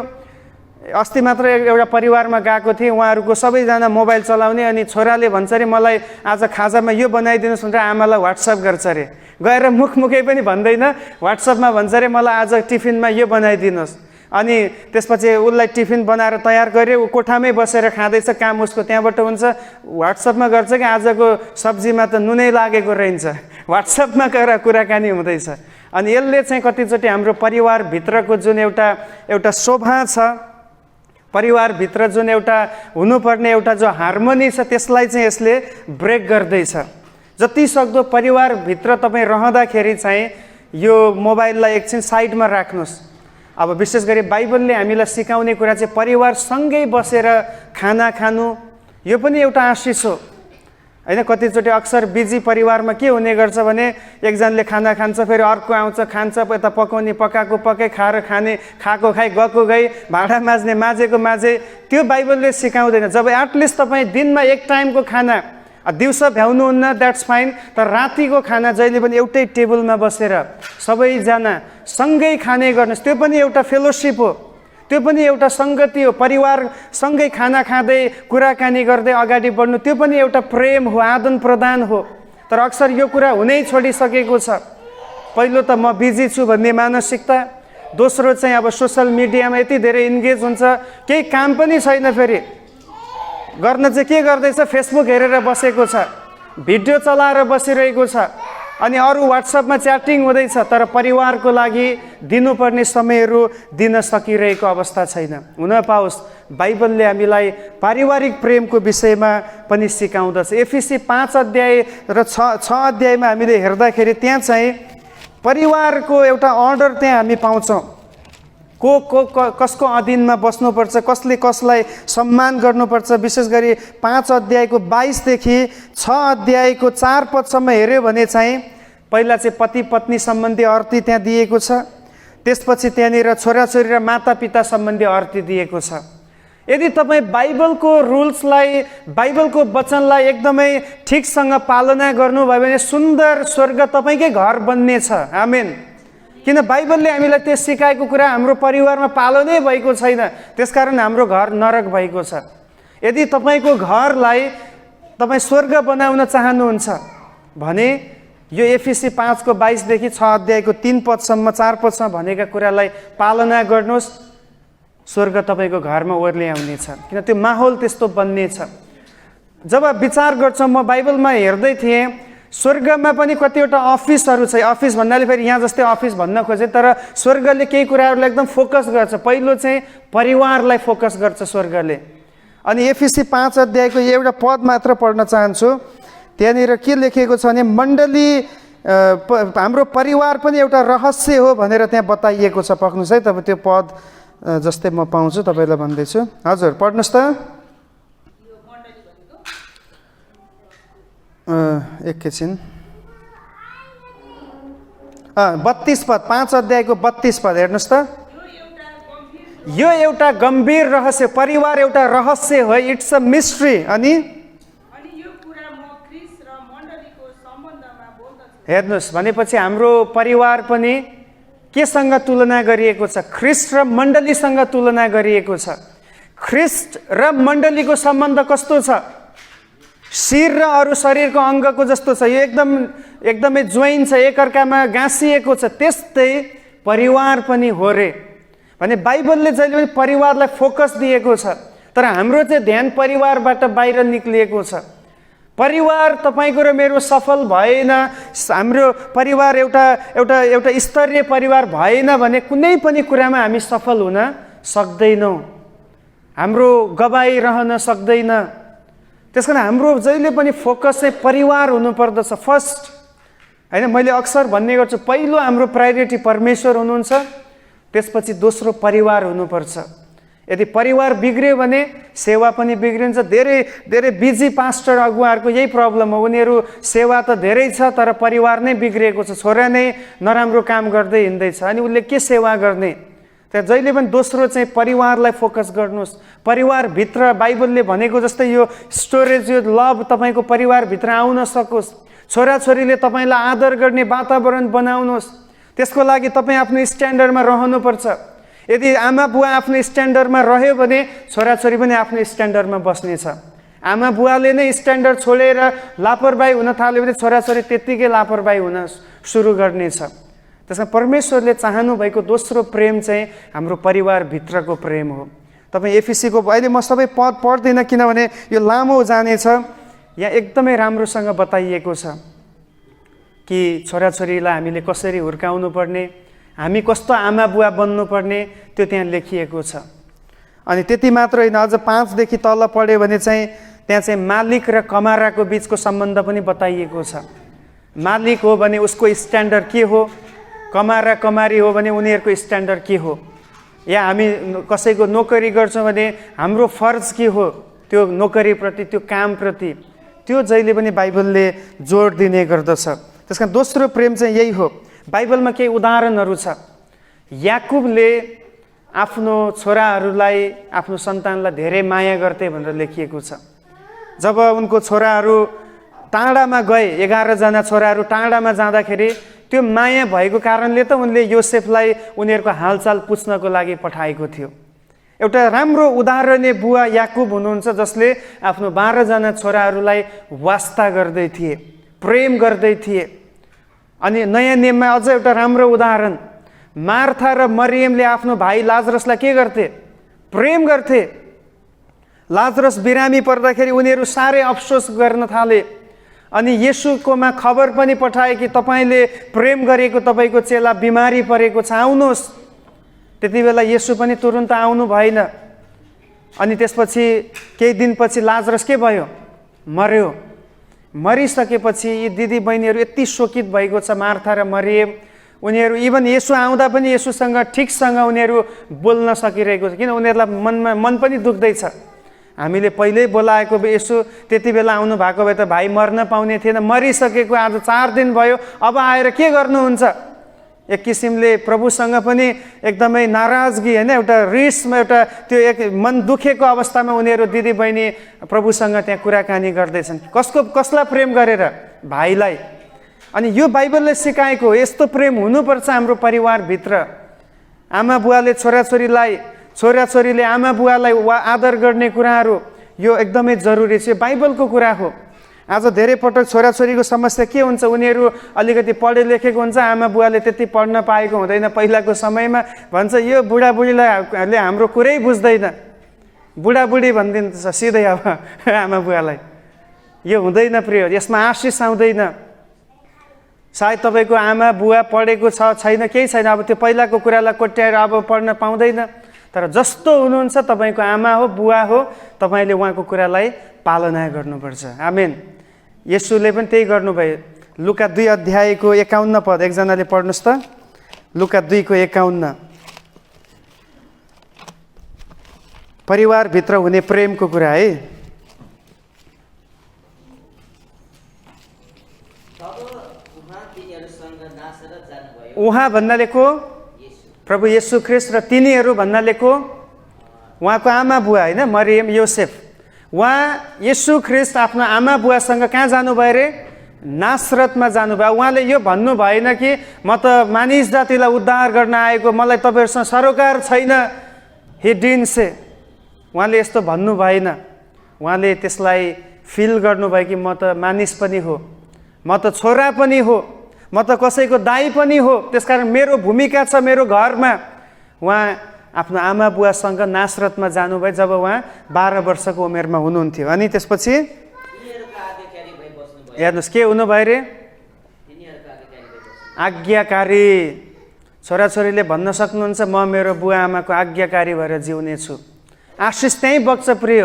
अस्ति मात्र एउटा परिवारमा गएको थिएँ, उहाँहरूको सबैजना मोबाइल चलाउने, अनि छोराले भन्छ अरे मलाई आज खाजामा यो बनाइदिनुहोस् भनेर आमालाई व्हाट्सएप गर्छ अरे, गएर मुखमुखै पनि भन्दैन, व्हाट्सएपमा भन्छ अरे मलाई आज टिफिनमा यो बनाइदिनुहोस्। अनि त्यसपछि उसलाई टिफिन बनाएर तयार गरे, ऊ कोठामै बसेर खाँदैछ, काम उसको त्यहाँबाट हुन्छ, व्हाट्सएपमा गर्छ कि आजको सब्जीमा त नुनै लागेको रहन्छ, व्हाट्सएपमा गएर कुराकानी हुँदैछ। अनि यसले चाहिँ कतिचोटि हाम्रो परिवारभित्रको जुन एउटा शोभा छ, परिवारभित्र जुन एउटा हुनुपर्ने एउटा जो हार्मोनी छ, त्यसलाई चाहिँ यसले ब्रेक गर्दैछ। जति सक्दो परिवारभित्र तपाईँ रहँदाखेरि चाहिँ यो मोबाइललाई एकछिन साइडमा राख्नुहोस्। अब विशेष गरी बाइबलले हामीलाई सिकाउने कुरा चाहिँ परिवारसँगै बसेर खाना खानु, यो पनि एउटा आशिष हो होइन। कतिचोटि अक्सर बिजी परिवारमा के हुने गर्छ भने एकजनाले खाना खान्छ, फेरि अर्को आउँछ खान्छ, यता पकाउने पकाएको पकाइ, खाएर खाने खाएको खाइ, गएको गई, भाँडा माझ्ने माझेको माझे। त्यो बाइबलले सिकाउँदैन। जब एटलिस्ट तपाईँ दिनमा एक टाइमको खाना, दिउँसो भ्याउनुहुन्न द्याट्स फाइन, तर रातिको खाना जहिले पनि एउटै टेबलमा बसेर सबैजना सँगै खाने गर्नुहोस्। त्यो पनि एउटा फेलोसिप हो, त्यो पनि एउटा सङ्गति हो। परिवारसँगै खाना खाँदै कुराकानी गर्दै अगाडि बढ्नु, त्यो पनि एउटा प्रेम हो, आदान प्रदान हो। तर अक्सर यो कुरा हुनै छोडिसकेको छ। पहिलो त म बिजी छु भन्ने मानसिकता, दोस्रो चाहिँ अब सोसल मिडियामा यति धेरै इन्गेज हुन्छ, केही काम पनि छैन, फेरि गर्न चाहिँ के गर्दैछ, फेसबुक हेरेर बसेको छ, भिडियो चलाएर बसिरहेको छ, अनि अरू व्हाट्सएपमा च्याटिङ हुँदैछ, तर परिवारको लागि दिनुपर्ने समयहरू दिन सकिरहेको अवस्था छैन। हुन पाओस् बाइबलले हामीलाई पारिवारिक प्रेमको विषयमा पनि सिकाउँदछ। एफिसी 5 अध्याय र 6 अध्यायमा हामीले हेर्दाखेरि त्यहाँ चाहिँ परिवारको एउटा अर्डर त्यहाँ हामी पाउँछौँ। कसको अधीनमा बस्नुपर्छ, कसले कसलाई सम्मान गर्नुपर्छ। विशेष गरी 5 अध्यायको 22देखि 6 अध्यायको 4 पदसम्म हेऱ्यो भने चाहिँ पहिला चाहिँ पति पत्नी सम्बन्धी अर्ती त्यहाँ दिएको छ, त्यसपछि त्यहाँनिर छोराछोरी र मातापिता सम्बन्धी अर्ती दिएको छ। यदि तपाईँ बाइबलको रुल्सलाई, बाइबलको वचनलाई एकदमै ठिकसँग पालना गर्नुभयो भने सुन्दर स्वर्ग तपाईँकै घर बन्नेछ। आमेन। किन बाइबलले हामीलाई त्यो सिकाएको कुरा हाम्रो परिवारमा पालनै भएको छैन, त्यसकारण हाम्रो घर नरक भएको छ। यदि तपाईँको घरलाई तपाईँ स्वर्ग बनाउन चाहनुहुन्छ भने यो एफिसी 5 को 22देखि 6 अध्यायको 3 पदसम्म 4 पदसम्म भनेका कुरालाई पालना गर्नुहोस्, स्वर्ग तपाईँको घरमा ओर्ली आउनेछ। किन त्यो माहौल त्यस्तो बन्नेछ। जब विचार गर्छौँ, म बाइबलमा हेर्दै थिएँ, स्वर्गमा पनि कतिवटा अफिसहरू छ। अफिस भन्नाले फेरि यहाँ जस्तै अफिस भन्न खोजेँ, तर स्वर्गले केही कुराहरूलाई एकदम फोकस गर्छ। पहिलो चाहिँ परिवारलाई फोकस गर्छ स्वर्गले। अनि एफिसी 5 अध्यायको एउटा पद मात्र पढ्न चाहन्छु। त्यहाँनिर के लेखेको छ भने मण्डली, हाम्रो परिवार पनि एउटा रहस्य हो भनेर त्यहाँ बताइएको छ। पक्नुहोस् है, तपाईँ त्यो पद जस्तै म पाउँछु तपाईँलाई भन्दैछु। हजुर पढ्नुहोस् त। एकैछिन। 32 पद, 5 अध्यायको 32 पद हेर्नुहोस् त। यो एउटा गम्भीर रहस्य, परिवार एउटा रहस्य हो, इट्स अ मिस्ट्री। अनि हेर्नुहोस्, भनेपछि हाम्रो परिवार पनि केसँग तुलना गरिएको छ? ख्रिस्ट र मण्डलीसँग तुलना गरिएको छ। ख्रिस्ट र मण्डलीको सम्बन्ध कस्तो छ? शिर र अरू शरीरको अङ्गको जस्तो छ। यो एकदमै जोइन छ, एकअर्कामा गाँसिएको छ। त्यस्तै परिवार पनि हो रे। भने बाइबलले जहिले पनि परिवारलाई फोकस दिएको छ, तर हाम्रो चाहिँ ध्यान परिवारबाट बाहिर निक्लिएको छ। परिवार तपाईँको र मेरो सफल भएन, हाम्रो परिवार एउटा स्तरीय परिवार भएन भने कुनै पनि कुरामा हामी सफल हुन सक्दैनौँ, हाम्रो गवाई रहन सक्दैन। त्यस कारण हाम्रो जहिले पनि फोकस चाहिँ परिवार हुनुपर्दछ फर्स्ट, होइन? मैले अक्सर भन्ने गर्छु, पहिलो हाम्रो प्रायोरिटी परमेश्वर हुनुहुन्छ, त्यसपछि दोस्रो परिवार हुनुपर्छ। यदि परिवार बिग्रियो भने सेवा पनि बिग्रिन्छ। धेरै बिजी पास्टर अगुवाहरूको यही प्रब्लम हो। उनीहरू सेवा त धेरै छ, तर परिवार नै बिग्रिएको छ। छोरा नै नराम्रो काम गर्दै हिँड्दैछ, अनि उसले के सेवा गर्ने? त्यहाँ जहिले पनि दोस्रो चाहिँ परिवारलाई फोकस गर्नुहोस्। परिवारभित्र बाइबलले भनेको जस्तै यो स्टोरेज, यो लभ तपाईँको परिवारभित्र आउन सकोस्। छोराछोरीले तपाईँलाई आदर गर्ने वातावरण बनाउनुहोस्। त्यसको लागि तपाईँ आफ्नो स्ट्यान्डर्डमा रहनुपर्छ। यदि आमा बुवा आफ्नो स्ट्यान्डर्डमा रह्यो भने छोराछोरी पनि आफ्नो स्ट्यान्डर्डमा बस्नेछ। आमा बुवाले नै स्ट्यान्डर्ड छोडेर लापरवाही हुन थाल्यो भने छोराछोरी त्यत्तिकै लापरवाही हुन सुरु गर्नेछ। त्यसमा परमेश्वरले चाहनु भएको दोस्रो प्रेम चाहिँ हाम्रो परिवारभित्रको प्रेम हो। तपाईँ एफिसीको, अहिले म सबै पद पढ्दिनँ किनभने यो लामो जानेछ। यहाँ एकदमै राम्रोसँग बताइएको छ कि छोराछोरीलाई हामीले कसरी हुर्काउनु पर्ने, हामी कस्तो आमा बुवा बन्नुपर्ने, त्यो त्यहाँ लेखिएको छ। अनि त्यति मात्र होइन, अझ 5 देखि तल पढ्यो भने चाहिँ त्यहाँ चाहिँ मालिक र कमाराको बिचको सम्बन्ध पनि बताइएको छ। मालिक हो भने उसको स्ट्यान्डर्ड के हो, कमारा कमारी हो भने उनीहरूको स्ट्यान्डर्ड के हो, या हामी कसैको नोकरी गर्छौँ भने हाम्रो फर्ज के हो त्यो नोकरीप्रति, त्यो कामप्रति, त्यो जहिले पनि बाइबलले जोड दिने गर्दछ। त्यस कारण दोस्रो प्रेम चाहिँ यही हो। बाइबलमा केही उदाहरणहरू छ। याकुबले आफ्नो छोराहरूलाई, आफ्नो सन्तानलाई धेरै माया गर्थे भनेर लेखिएको छ। जब उनको छोराहरू टाढामा गए, 11 जना छोराहरू टाढामा जाँदाखेरि त्यो माया भएको कारणले त उनले योसेफलाई उनीहरूको हालचाल पुछ्नको लागि पठाएको थियो। एउटा राम्रो उदाहरणीय बुवा याकुब हुनुहुन्छ, जसले आफ्नो 12 जना छोराहरूलाई वास्ता गर्दै थिए, प्रेम गर्दै थिए। अनि नयाँ नियममा अझ एउटा राम्रो उदाहरण, मार्था र मरियमले आफ्नो भाइ लाजरसलाई के गर्थे? प्रेम गर्थे। लाजरस बिरामी पर्दाखेरि उनीहरू साह्रै अफसोस गर्न थाले। अनि येशूकोमा खबर पनि पठाए कि तपाईँले प्रेम गरेको तपाईँको चेला बिमारी परेको छ, आउनुहोस्। त्यति बेला येशू पनि तुरुन्त आउनु भएन। अनि त्यसपछि केही दिनपछि लाजरस के भयो? मर्यो। मरिसकेपछि यी दिदी बहिनीहरू यति शोकित भएको छ, मार्था र मरियम। उनीहरू इभन येशू आउँदा पनि येशूसँग ठिकसँग उनीहरू बोल्न सकिरहेको छ, किन उनीहरूलाई मन पनि दुख्दैछ। हामीले पहिल्यै बोलाएको येशू त्यति बेला आउनु भएको भए त भाइ मर्न पाउने थिएन, मरिसकेको आज 4 दिन भयो, अब आएर के गर्नुहुन्छ? एक किसिमले प्रभुसँग पनि एकदमै नाराजगी, होइन, एउटा रिसमा, एउटा त्यो एक मन दुखेको अवस्थामा उनीहरू दिदी बहिनी प्रभुसँग त्यहाँ कुराकानी गर्दैछन्। कसलाई प्रेम गरेर? भाइलाई। अनि यो बाइबलले सिकाएको हो, यस्तो प्रेम हुनुपर्छ हाम्रो परिवारभित्र। आमा बुवाले छोराछोरीलाई, छोराछोरीले आमा बुवालाई आदर गर्ने कुराहरू, यो एकदमै जरुरी छ। बाइबलको कुरा हो। आज धेरै पटक छोराछोरीको समस्या के हुन्छ? उनीहरू अलिकति पढे लेखेको हुन्छ, आमा बुवाले त्यति पढ्न पाएको हुँदैन। पहिलाको समयमा भन्छ यो बुढाबुढीले हाम्रो कुरै बुझ्दैन, बुढाबुढी भनिदिन्छ सिधै अब आमा बुवालाई। यो हुँदैन प्रिय, यसमा आशिष आउँदैन। सायद तपाईँको आमा बुवा पढेको छ छैन केही छैन, अब त्यो पहिलाको कुरालाई कोट्याएर अब पढ्न पाउँदैन। तर जस्तो हुनुहुन्छ तपाईँको आमा हो, बुवा हो, तपाईँले उहाँको कुरालाई पालना गर्नुपर्छ। आमेन। येशूले पनि त्यही गर्नुभयो। लुका 2 अध्यायको 51 पद एकजनाले पढ्नुहोस् त। लुका 2 को 51। परिवारभित्र हुने प्रेमको कुरा है। उहाँ भन्नाले को? प्रभु येशू ख्रिस्ट। र तिनीहरू भन्नाले को? उहाँको आमा बुवा, होइन, मरियम, योसेफ। उहाँ येशू ख्रिस्ट आफ्नो आमा बुवासँग कहाँ जानुभयो रे? नासरतमा जानुभयो। उहाँले यो भन्नु भएन कि म त मानिस जातिलाई उद्धार गर्न आएको, मलाई तपाईँहरूसँग सरोकार छैन। ही डिडन्ट से। उहाँले यस्तो भन्नु भएन। उहाँले त्यसलाई फिल गर्नुभयो कि म त मानिस पनि हो, म त छोरा पनि हो, म त कसैको दाइ पनि हो, त्यसकारण मेरो भूमिका छ मेरो घरमा। उहाँ आफ्नो आमा बुवासँग नासरतमा जानुभयो जब उहाँ 12 वर्षको उमेरमा हुनुहुन्थ्यो। अनि त्यसपछि हेर्नुहोस् के हुनुभयो रे? आज्ञाकारी। छोराछोरीले भन्न सक्नुहुन्छ म मेरो बुवा आमाको आज्ञाकारी भएर जिउनेछु। आशिष त्यहीँ बग्छ प्रिय।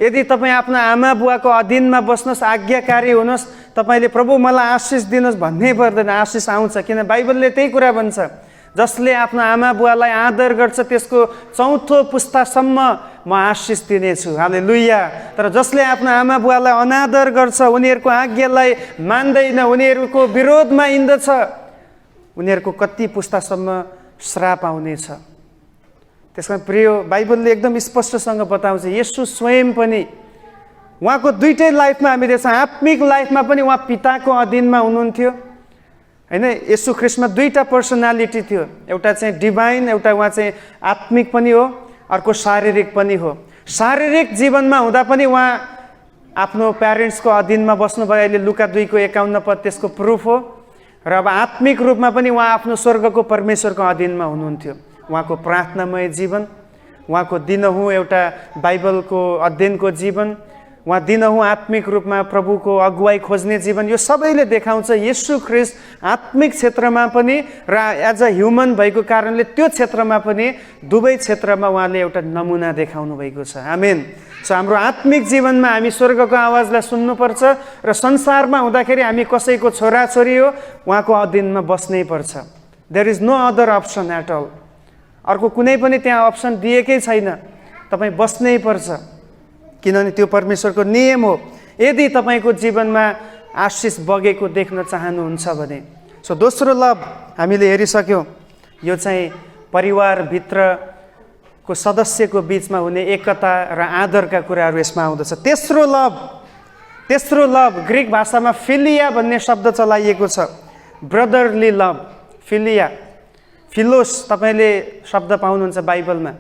यदि तपाईँ आफ्नो आमा बुवाको अधीनमा बस्नुहोस्, आज्ञाकारी हुनुहोस्, तपाईँले प्रभु मलाई आशिष दिनुहोस् भन्नै पर्दैन, आशिष आउँछ। किन बाइबलले त्यही कुरा भन्छ, जसले आफ्नो आमा बुवालाई आदर गर्छ त्यसको 4थो पुस्तासम्म म आशिष दिनेछु। हालेलुया। तर जसले आफ्नो आमा बुवालाई अनादर गर्छ, उनीहरूको आज्ञालाई मान्दैन, उनीहरूको विरोधमा हिँड्दछ, उनीहरूको कति पुस्तासम्म श्राप आउनेछ। त्यसमा प्रिय बाइबलले एकदम स्पष्टसँग बताउँछ। येशू स्वयं पनि उहाँको दुईटै लाइफमा हामी देख्छौँ, आत्मिक लाइफमा पनि उहाँ पिताको अधीनमा हुनुहुन्थ्यो हैन। येशू ख्रिस्टमा दुईटा पर्सनालिटी थियो, एउटा चाहिँ डिभाइन, एउटा उहाँ चाहिँ आत्मिक पनि हो, अर्को शारीरिक पनि हो। शारीरिक जीवनमा हुँदा पनि उहाँ आफ्नो प्यारेन्ट्सको अधीनमा बस्नुभयो। अहिले लुका 2:51 त्यसको प्रुफ हो। र अब आत्मिक रूपमा पनि उहाँ आफ्नो स्वर्गको परमेश्वरको अधीनमा हुनुहुन्थ्यो। उहाँको प्रार्थनामय जीवन, उहाँको दिनहुँ एउटा बाइबलको अध्ययनको जीवन, उहाँ दिनहुँ आत्मिक रूपमा प्रभुको अगुवाई खोज्ने जीवन, यो सबैले देखाउँछ येशू ख्रिस्ट आत्मिक क्षेत्रमा पनि र एज अ ह्युमन भएको कारणले त्यो क्षेत्रमा पनि दुवै क्षेत्रमा उहाँले एउटा नमुना देखाउनु भएको छ। आमेन। सो हाम्रो आत्मिक जीवनमा हामी स्वर्गको आवाजलाई सुन्नुपर्छ र संसारमा हुँदाखेरि हामी कसैको छोराछोरी हो, उहाँको अधीनमा बस्नै पर्छ। There is no other option at all. अर्को कुनै पनि त्यहाँ अप्सन दिएकै छैन, तपाईँ बस्नै पर्छ, किनभने त्यो परमेश्वरको नियम हो। यदि तपाईँको जीवनमा आशिष बगेको देख्न चाहनुहुन्छ भने। सो दोस्रो लभ हामीले हेरिसक्यौँ, यो चाहिँ परिवारभित्रको सदस्यको बिचमा हुने एकता र आदरका कुराहरू यसमा आउँदछ। तेस्रो लभ ग्रिक भाषामा फिलिया भन्ने शब्द चलाइएको छ। Brotherly love, philia. फिलोस तपाईँले शब्द पाउनुहुन्छ बाइबलमा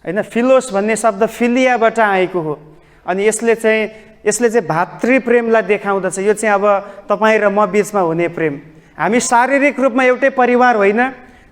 हैन। फिलोस भन्ने शब्द फिलियाबाट आएको हो। अनि यसले चाहिँ भातृ प्रेमलाई देखाउँदछ। यो चाहिँ अब तपाईँ र म बिचमा हुने प्रेम। हामी शारीरिक रूपमा एउटै परिवार होइन,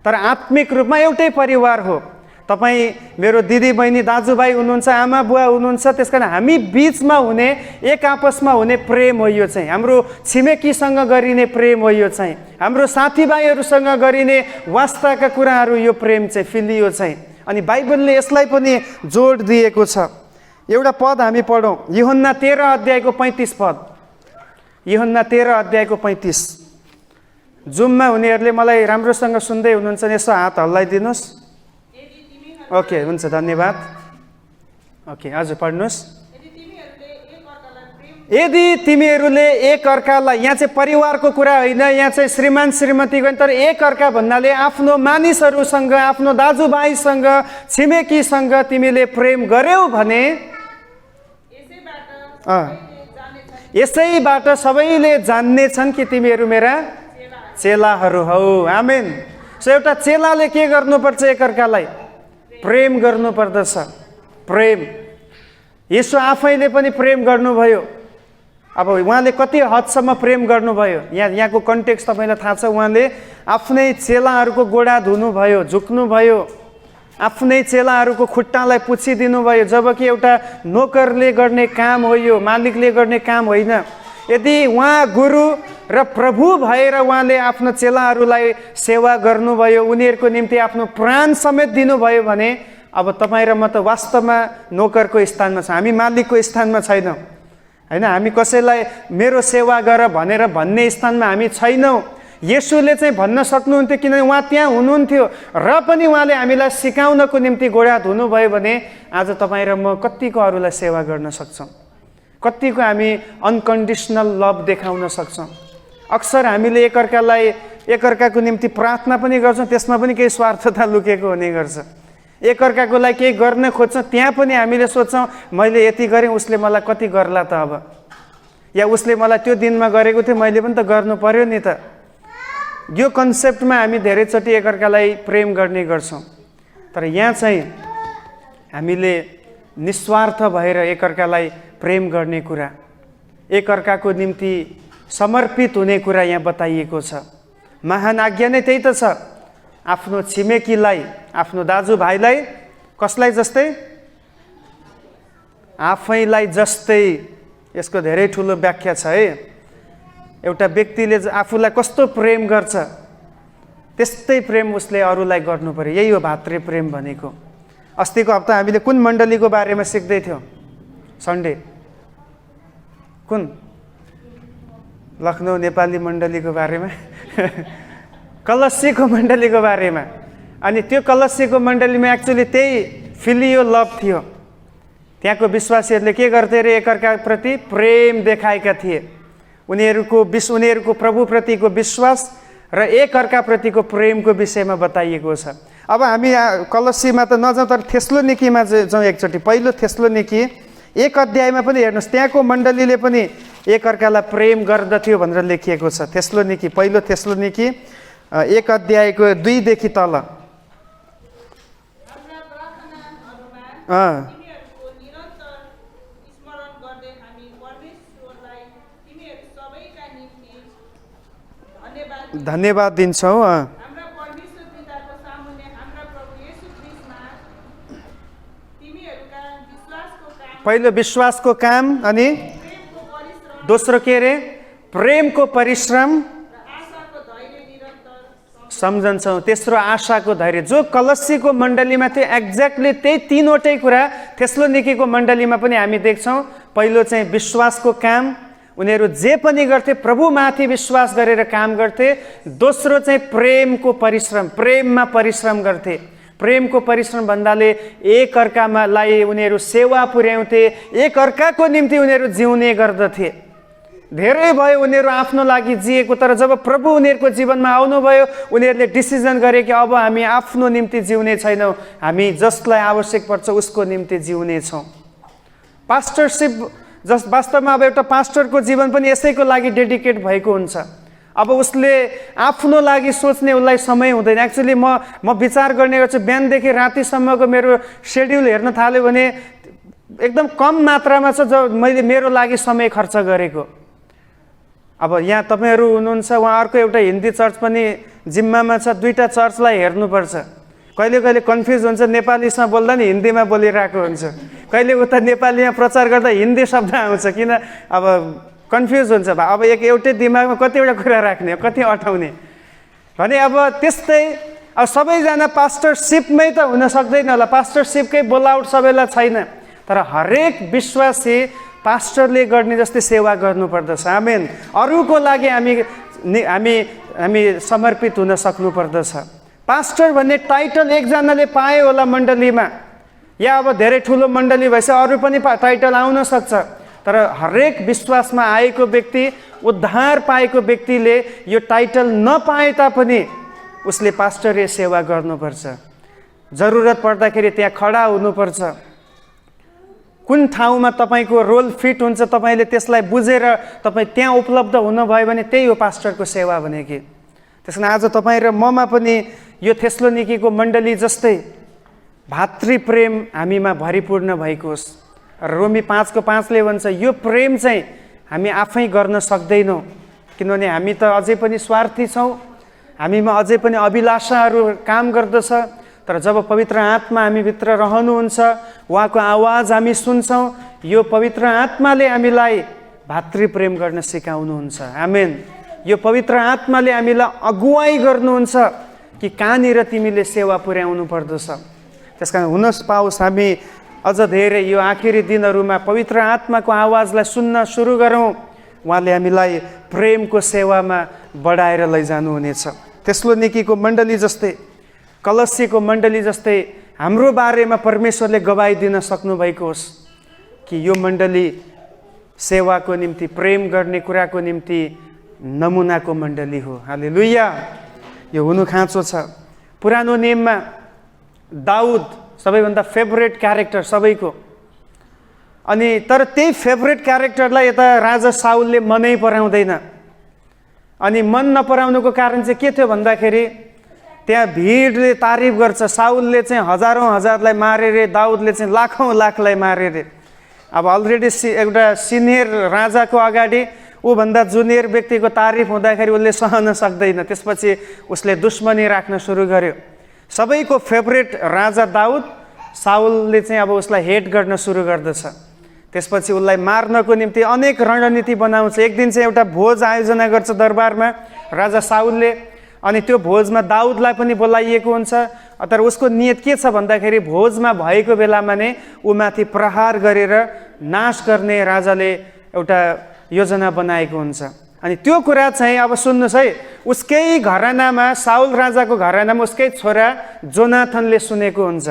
तर आत्मिक रूपमा एउटै परिवार हो। तपाईँ मेरो दिदी बहिनी दाजुभाइ हुनुहुन्छ, आमा बुवा हुनुहुन्छ, त्यसकारण हामी बिचमा हुने एक आपसमा हुने प्रेम हो। यो चाहिँ हाम्रो छिमेकीसँग गरिने प्रेम हो। यो चाहिँ हाम्रो साथीभाइहरूसँग गरिने वास्ताका कुराहरू, यो प्रेम चाहिँ फिलियो चाहिँ। अनि बाइबलले यसलाई पनि जोड दिएको छ। एउटा पद हामी पढौँ, यूहन्ना 13:35 पद। यूहन्ना 13:35। जुममा हुनेहरूले मलाई राम्रोसँग सुन्दै हुनुहुन्छ भने यसो हात हल्लाइदिनुहोस्। ओके, हुन्छ, धन्यवाद। ओके, हजुर पढ्नुहोस्। यदि तिमीहरूले एक अर्कालाई, यहाँ चाहिँ परिवारको कुरा होइन, यहाँ चाहिँ श्रीमान श्रीमतीको होइन, तर एक अर्का भन्नाले आफ्नो मानिसहरूसँग, आफ्नो दाजुभाइसँग, छिमेकीसँग तिमीले प्रेम गर्यौ भने यसैबाट सबैले जान्नेछन् कि तिमीहरू मेरा चेलाहरू हौ। आमेन। सो एउटा चेलाले के गर्नुपर्छ? एक अर्कालाई प्रेम गर्नुपर्दछ। प्रेम। येशू आफैले पनि प्रेम गर्नुभयो। अब उहाँले कति हदसम्म प्रेम गर्नुभयो, यहाँको कन्टेक्स्ट तपाईँलाई थाहा छ। उहाँले आफ्नै चेलाहरूको गोडा धुनुभयो, झुक्नुभयो, आफ्नै चेलाहरूको खुट्टालाई पुछिदिनु भयो, जबकि एउटा नोकरले गर्ने काम हो यो, मालिकले गर्ने काम होइन। यदि उहाँ गुरु र प्रभु भएर उहाँले आफ्नो चेलाहरूलाई सेवा गर्नुभयो, उनीहरूको निम्ति आफ्नो प्राण समेत दिनुभयो भने अब तपाईँ र म त वास्तवमा नोकरको स्थानमा छ, हामी मालिकको स्थानमा छैनौँ हैन। हामी कसैलाई मेरो सेवा गर भनेर भन्ने स्थानमा हामी छैनौँ। येशूले चाहिँ भन्न सक्नुहुन्थ्यो, किनभने उहाँ त्यहाँ हुनुहुन्थ्यो र पनि उहाँले हामीलाई सिकाउनको निम्ति गोडा धुनुभयो भने आज तपाईँ र म कतिको अरूलाई सेवा गर्न सक्छौँ, कतिको हामी अनकन्डिसनल लभ देखाउन सक्छौँ। अक्सर हामीले एकअर्काको निम्ति प्रार्थना पनि गर्छौँ, त्यसमा पनि केही स्वार्थता लुकेको हुने गर्छ। एकअर्काको लागि केही गर्न खोज्छौँ, त्यहाँ पनि हामीले सोच्छौँ मैले यति गरेँ, उसले मलाई कति गर्ला त। अब या उसले मलाई त्यो दिनमा गरेको थियो मैले पनि त गर्नु पर्यो नि त। यो कन्सेप्टमा हामी धेरैचोटि एकअर्कालाई प्रेम गर्ने गर्छौँ। तर यहाँ चाहिँ हामीले निस्वार्थ भएर एकअर्कालाई प्रेम गर्ने कुरा, एकअर्काको निम्ति समर्पित हुने कुरा यहाँ बताइएको छ। महान आज्ञा नै त्यही त छ, आफ्नो छिमेकीलाई, आफ्नो दाजुभाइलाई कसलाई जस्तै? आफैलाई जस्तै। यसको धेरै ठुलो व्याख्या छ है। एउटा व्यक्तिले आफूलाई कस्तो प्रेम गर्छ त्यस्तै प्रेम उसले अरूलाई गर्नु पर्यो। यही हो भातृ प्रेम भनेको। अस्तिको हप्ता हामीले कुन मण्डलीको बारेमा सिक्दै थियौँ? सन्डे कुन? लखनऊ नेपाली मण्डलीको बारेमा कलसीको मण्डलीको बारेमा। अनि त्यो कलसीको मण्डलीमा एक्चुअली त्यही फिलियो लभ थियो। त्यहाँको विश्वासीहरूले के गर्थे अरे? एकअर्काप्रति प्रेम देखाएका थिए। उनीहरूको प्रभुप्रतिको विश्वास र एकअर्काप्रतिको प्रेमको विषयमा बताइएको छ। अब हामी कलसीमा त नजाउँ, तर थेस्लोनिकीमा जाउँ एकचोटि। पहिलो थेस्लोनिकी 1 अध्यायमा पनि हेर्नुहोस्, त्यहाँको मण्डलीले पनि एकअर्कालाई प्रेम गर्दथ्यो भनेर लेखिएको छ। थेस्लोनिकी, पहिलो थेस्लोनिकी 1 अध्यायको 2 देखि तल। धन्यवाद दिन्छौँ। पहिलो विश्वासको काम, अनि दोस्रो के अरे? प्रेमको परिश्रम, सम्झन्छौँ। तेस्रो आशाको धैर्य। जो कलसीको मण्डलीमा थियो एक्ज्याक्टली त्यही 3वटै कुरा थेस्लोनिकीको मण्डलीमा पनि हामी देख्छौँ। पहिलो चाहिँ विश्वासको काम, उनीहरू जे पनि गर्थे प्रभुमाथि विश्वास गरेर काम गर्थे। दोस्रो चाहिँ प्रेमको परिश्रम, प्रेममा परिश्रम गर्थे। प्रेमको परिश्रम भन्दाले एकअर्कालाई उनीहरू सेवा पुर्याउँथे, एकअर्काको निम्ति उनीहरू जिउने गर्दथे। धेरै भयो उनीहरू आफ्नो लागि जिएको, तर जब प्रभु उनीहरूको जीवनमा आउनुभयो उनीहरूले डिसिजन गरे कि अब हामी आफ्नो निम्ति जिउने छैनौँ, हामी जसलाई आवश्यक पर्छ उसको निम्ति जिउने छौँ। पास्टरसिप वास्तवमा अब एउटा पास्टरको जीवन पनि यसैको लागि डेडिकेट भएको हुन्छ। अब उसले आफ्नो लागि सोच्ने उसलाई समय हुँदैन। एक्चुअली म विचार गर्ने गर्छु, बिहानदेखि रातिसम्मको मेरो सेड्युल हेर्न थाल्यो भने एकदम कम मात्रामा छ जब मैले मेरो लागि समय खर्च गरेको। अब यहाँ तपाईँहरू हुनुहुन्छ, उहाँ अर्को एउटा हिन्दी चर्च पनि जिम्मामा छ, 2टा चर्चलाई हेर्नुपर्छ। कहिले कहिले कन्फ्युज हुन्छ, नेपालीसँग बोल्दा नि हिन्दीमा बोलिरहेको हुन्छ, कहिले उता नेपालीमा प्रचार गर्दा हिन्दी शब्द आउँछ, किन अब कन्फ्युज हुन्छ। अब एउटै दिमागमा कतिवटा कुरा राख्ने, कति अटाउने भने। अब त्यस्तै अब सबैजना पास्टरसिपमै त हुन सक्दैन होला, पास्टरसिपकै बोलाउट सबैलाई छैन, तर हरेक विश्वासी पास्टरले गर्ने जस्तै सेवा गर्नुपर्दछ। आमेन। अरूको लागि हामी समर्पित हुन सक्नुपर्दछ। पास्टर भन्ने टाइटल एकजनाले पाए होला मण्डलीमा, या अब धेरै ठुलो मण्डली भएपछि अरू पनि टाइटल आउन सक्छ, तर हरेक विश्वासमा आएको व्यक्ति, उद्धार पाएको व्यक्तिले यो टाइटल नपाए तापनि उसले पास्टरीय सेवा गर्नुपर्छ। जरुरत पर्दाखेरि त्यहाँ खडा हुनुपर्छ। कुन ठाउँमा तपाईँको रोल फिट हुन्छ तपाईँले त्यसलाई बुझेर तपाईँ त्यहाँ उपलब्ध हुनुभयो भने त्यही हो पास्टरको सेवा भनेकी। त्यस कारण आज तपाईँ र ममा पनि यो थेस्लोनिकीको मण्डली जस्तै भातृप्रेम हामीमा भरिपूर्ण भएको होस्। रोमी 5:5ले भन्छ यो प्रेम चाहिँ हामी आफै गर्न सक्दैनौँ, किनभने हामी त अझै पनि स्वार्थी छौँ, हामीमा अझै पनि अभिलाषाहरू काम गर्दछ। तर जब पवित्र आत्मा हामीभित्र रहनुहुन्छ, उहाँको आवाज हामी सुन्छौँ, यो पवित्र आत्माले हामीलाई भातृप्रेम गर्न सिकाउनुहुन्छ। आमेन। यो पवित्र आत्माले हामीलाई अगुवाई गर्नुहुन्छ कि कहाँनिर तिमीले सेवा पुर्याउनु पर्दछ। त्यस कारण हुन पाओस् हामी अझ धेरै यो आखिरी दिनहरूमा पवित्र आत्माको आवाजलाई सुन्न सुरु गरौँ। उहाँले हामीलाई प्रेमको सेवामा बढाएर लैजानुहुनेछ। थेस्लोनिकीको मण्डली जस्तै, कलसीको मण्डली जस्तै हाम्रो बारेमा परमेश्वरले गवाही दिन सक्नुभएको होस् कि यो मण्डली सेवाको निम्ति, प्रेम गर्ने कुराको निम्ति नमुनाको मण्डली हो। हालेलुया। यो हुनु खाँचो छ। पुरानो नियममा दाउद सबैभन्दा फेभरेट क्यारेक्टर सबैको। अनि तर त्यही फेभरेट क्यारेक्टरलाई यता राजा साउलले मनै पराउँदैन। अनि मन नपराउनुको कारण चाहिँ के थियो भन्दाखेरि त्यहाँ भिडले तारिफ गर्छ, साउलले चाहिँ हजारौँ हजारलाई मारे रे, दाउदले चाहिँ लाखौँ लाखलाई मारे रे। अब अलरेडी एउटा सिनियर राजाको अगाडि ऊभन्दा जुनियर व्यक्तिको तारिफ हुँदाखेरि उसले सहन सक्दैन। त्यसपछि उसले दुश्मनी राख्न सुरु गर्यो। सबैको फेभरेट राजा दाउद, साउलले चाहिँ अब उसलाई हेट गर्न सुरु गर्दछ। त्यसपछि उसलाई मार्नको निम्ति अनेक रणनीति बनाउँछ। एक दिन चाहिँ एउटा भोज आयोजना गर्छ दरबारमा राजा साउलले, अनि त्यो भोजमा दाउदलाई पनि बोलाइएको हुन्छ। तर उसको नियत के छ भन्दाखेरि भोजमा भएको बेलामा नै ऊमाथि प्रहार गरेर नाश गर्ने राजाले एउटा योजना बनाएको हुन्छ। अनि त्यो कुरा चाहिँ अब सुन्नुहोस् है, उसकै घरानामा, साउल राजाको घरानामा उसकै छोरा जोनाथनले सुनेको हुन्छ।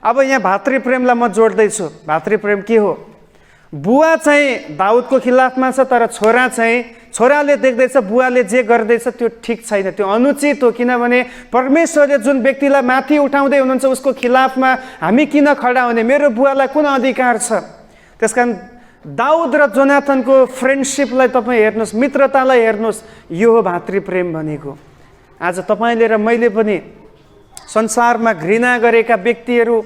अब यहाँ भातृप्रेमलाई म जोड्दैछु। भातृप्रेम के हो? बुवा चाहिँ दाउदको खिलाफमा छ, तर छोराले देख्दैछ बुवाले जे गर्दैछ त्यो ठिक छैन, त्यो अनुचित हो। किनभने परमेश्वरले जुन व्यक्तिलाई माथि उठाउँदै हुनुहुन्छ उसको खिलाफमा हामी किन खडा हुने? मेरो बुवालाई कुन अधिकार छ? त्यसकारण दाउद र जोनाथनको फ्रेन्डसिपलाई तपाईँ हेर्नुहोस्, मित्रतालाई हेर्नुहोस्, यो हो भातृप्रेम भनेको। आज तपाईँले र मैले पनि संसारमा घृणा गरेका व्यक्तिहरू,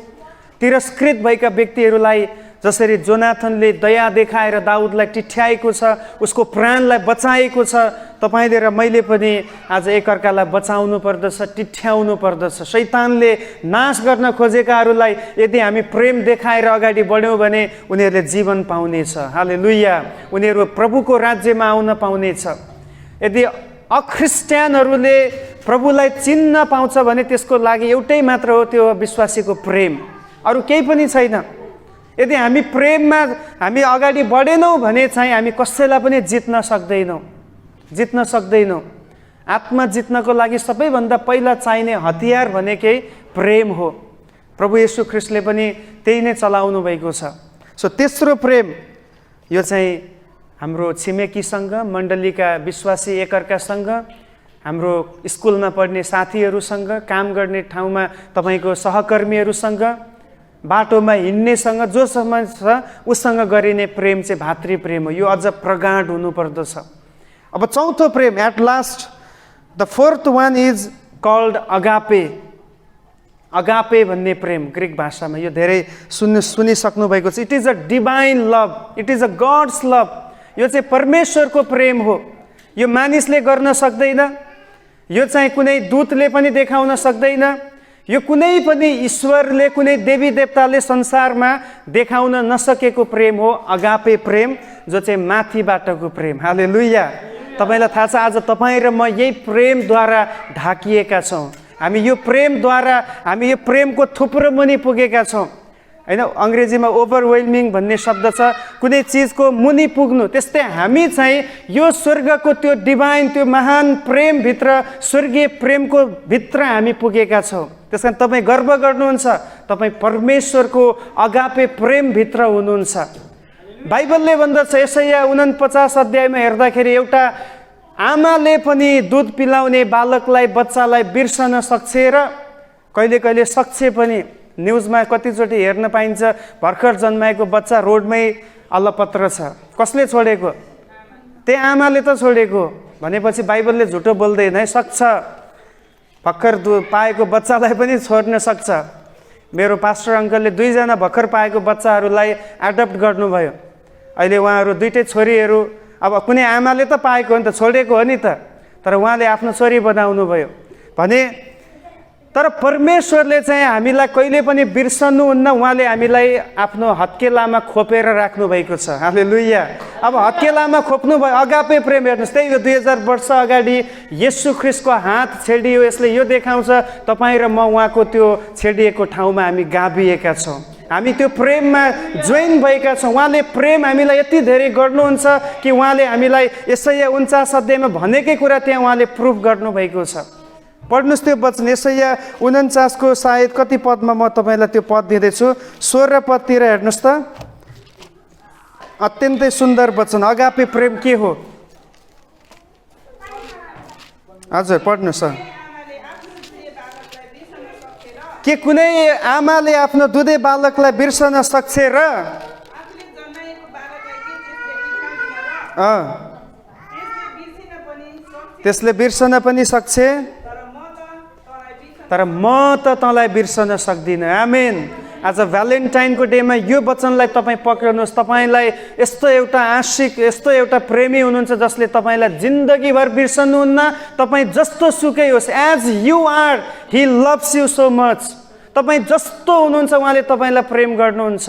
तिरस्कृत भएका व्यक्तिहरूलाई जसरी जोनाथनले दया देखाएर दाउदलाई टिठ्याएको छ, उसको प्राणलाई बचाएको छ, तपाईँले र मैले पनि आज एकअर्कालाई बचाउनु पर्दछ, टिठ्याउनु पर्दछ। शैतानले नाश गर्न खोजेकाहरूलाई यदि हामी प्रेम देखाएर अगाडि बढ्यौँ भने उनीहरूले जीवन पाउनेछ। हालेलुया, उनीहरू प्रभुको राज्यमा आउन पाउनेछ। यदि अख्रिस्टियनहरूले प्रभुलाई चिन्न पाउँछ भने त्यसको लागि एउटै मात्र हो, त्यो विश्वासीको प्रेम, अरू केही पनि छैन। यदि हामी प्रेममा हामी अगाडि बढेनौँ भने चाहिँ हामी कसैलाई पनि जित्न सक्दैनौँ। आत्मा जित्नको लागि सबैभन्दा पहिला चाहिने हतियार भनेकै प्रेम हो। प्रभु येशू ख्रीष्टले पनि त्यही नै चलाउनु भएको छ। सो तेस्रो प्रेम यो चाहिँ हाम्रो छिमेकीसँग, मण्डलीका विश्वासी एकअर्कासँग, हाम्रो स्कुलमा पढ्ने साथीहरूसँग, काम गर्ने ठाउँमा तपाईँको सहकर्मीहरूसँग, बाटोमा हिँड्नेसँग, जोसँग छ उसँग गरिने प्रेम चाहिँ भातृप्रेम हो। यो अझ प्रगाढ हुनुपर्दछ। अब चौथो प्रेम, at last the fourth one is called agape. Agape भन्ने प्रेम ग्रिक भाषामा, यो धेरै सुनिसक्नु भएको छ। It is a divine love, it is a God's love. यो चाहिँ परमेश्वरको प्रेम हो। यो मानिसले गर्न सक्दैन, यो चाहिँ कुनै दूतले पनि देखाउन सक्दैन, यो कुनै पनि ईश्वरले, कुनै देवी देवताले संसारमा देखाउन नसकेको प्रेम हो अगापे प्रेम, जो चाहिँ माथिबाटको प्रेम। हालेलुया, तपाईँलाई थाहा छ आज तपाईँ र म यही प्रेमद्वारा ढाकिएका छौँ। हामी यो प्रेमद्वारा, हामी यो प्रेमको थुप्रो मुनि पुगेका छौँ होइन। अङ्ग्रेजीमा ओभरवेल्मिङ भन्ने शब्द छ, कुनै चिजको मुनि पुग्नु। त्यस्तै हामी चाहिँ यो स्वर्गको त्यो डिभाइन, त्यो महान प्रेमभित्र, स्वर्गीय प्रेमको भित्र हामी पुगेका छौँ। त्यस कारण तपाईँ गर्व गर्नुहुन्छ, तपाईँ परमेश्वरको अगापे प्रेमभित्र हुनुहुन्छ। बाइबलले भन्दछ यशाया 49 अध्यायमा हेर्दाखेरि एउटा आमाले पनि दुध पिलाउने बालकलाई, बच्चालाई बिर्सन सक्छ र कहिले कहिले सक्छ पनि। न्युजमा कतिचोटि हेर्न पाइन्छ भर्खर जन्माएको बच्चा रोडमै अलपत्र छ। कसले छोडेको? त्यही आमाले त छोडेको भनेपछि बाइबलले झुटो बोल्दैन है। सक्छ, भर्खर पाएको बच्चालाई पनि छोड्न सक्छ। मेरो पास्टर अङ्कलले 2 जना भर्खर पाएको बच्चाहरूलाई एडप्ट गर्नुभयो। अहिले उहाँहरू 2टै छोरीहरू, अब कुनै आमाले त पाएको हो नि त, छोडेको हो नि त, तर उहाँले आफ्नो छोरी बनाउनु भयो भने। तर परमेश्वरले चाहिँ हामीलाई कहिले पनि बिर्सनुहुन्न। उहाँले हामीलाई आफ्नो हत्केलामा खोपेर राख्नु भएको छ। हालेलुया। अब हत्केलामा खोप्नु भयो, अगापे प्रेम। हेर्नुहोस्, त्यही हो 2000 वर्ष अगाडि येशू ख्रीष्टको हात छेडियो। यसले यो देखाउँछ तपाईँ र म उहाँको त्यो छेडिएको ठाउँमा हामी गाभिएका छौँ, हामी त्यो प्रेममा जोइन भएका छौँ। उहाँले प्रेम हामीलाई यति धेरै गर्नुहुन्छ कि उहाँले हामीलाई यशाया 49 अध्यायमा भनेकै कुरा त्यहाँ उहाँले प्रुफ गर्नुभएको छ। पढ्नुहोस् त्यो वचन, यशाया 49 को सायद कति पदमा म तपाईँलाई त्यो पद दिँदैछु, 16 पदतिर हेर्नुहोस् त। अत्यन्तै सुन्दर वचन। अगापे प्रेम के हो? हजुर पढ्नुहोस्। के कुनै आमाले आफ्नो दुधे बालकलाई बिर्सन सक्छ र त्यसले बिर्सन पनि सक्छ, तर म त तँलाई बिर्सन सक्दिनँ। आमेन। आज भ्यालेन्टाइनको डेमा यो वचनलाई तपाईँ पक्राउनुहोस्। तपाईँलाई यस्तो एउटा आशिक, यस्तो एउटा प्रेमी हुनुहुन्छ जसले तपाईँलाई जिन्दगीभर बिर्सनुहुन्न। तपाईँ जस्तो सुकै होस्, as you are, he loves you so much. तपाईँ जस्तो हुनुहुन्छ उहाँले तपाईँलाई प्रेम गर्नुहुन्छ।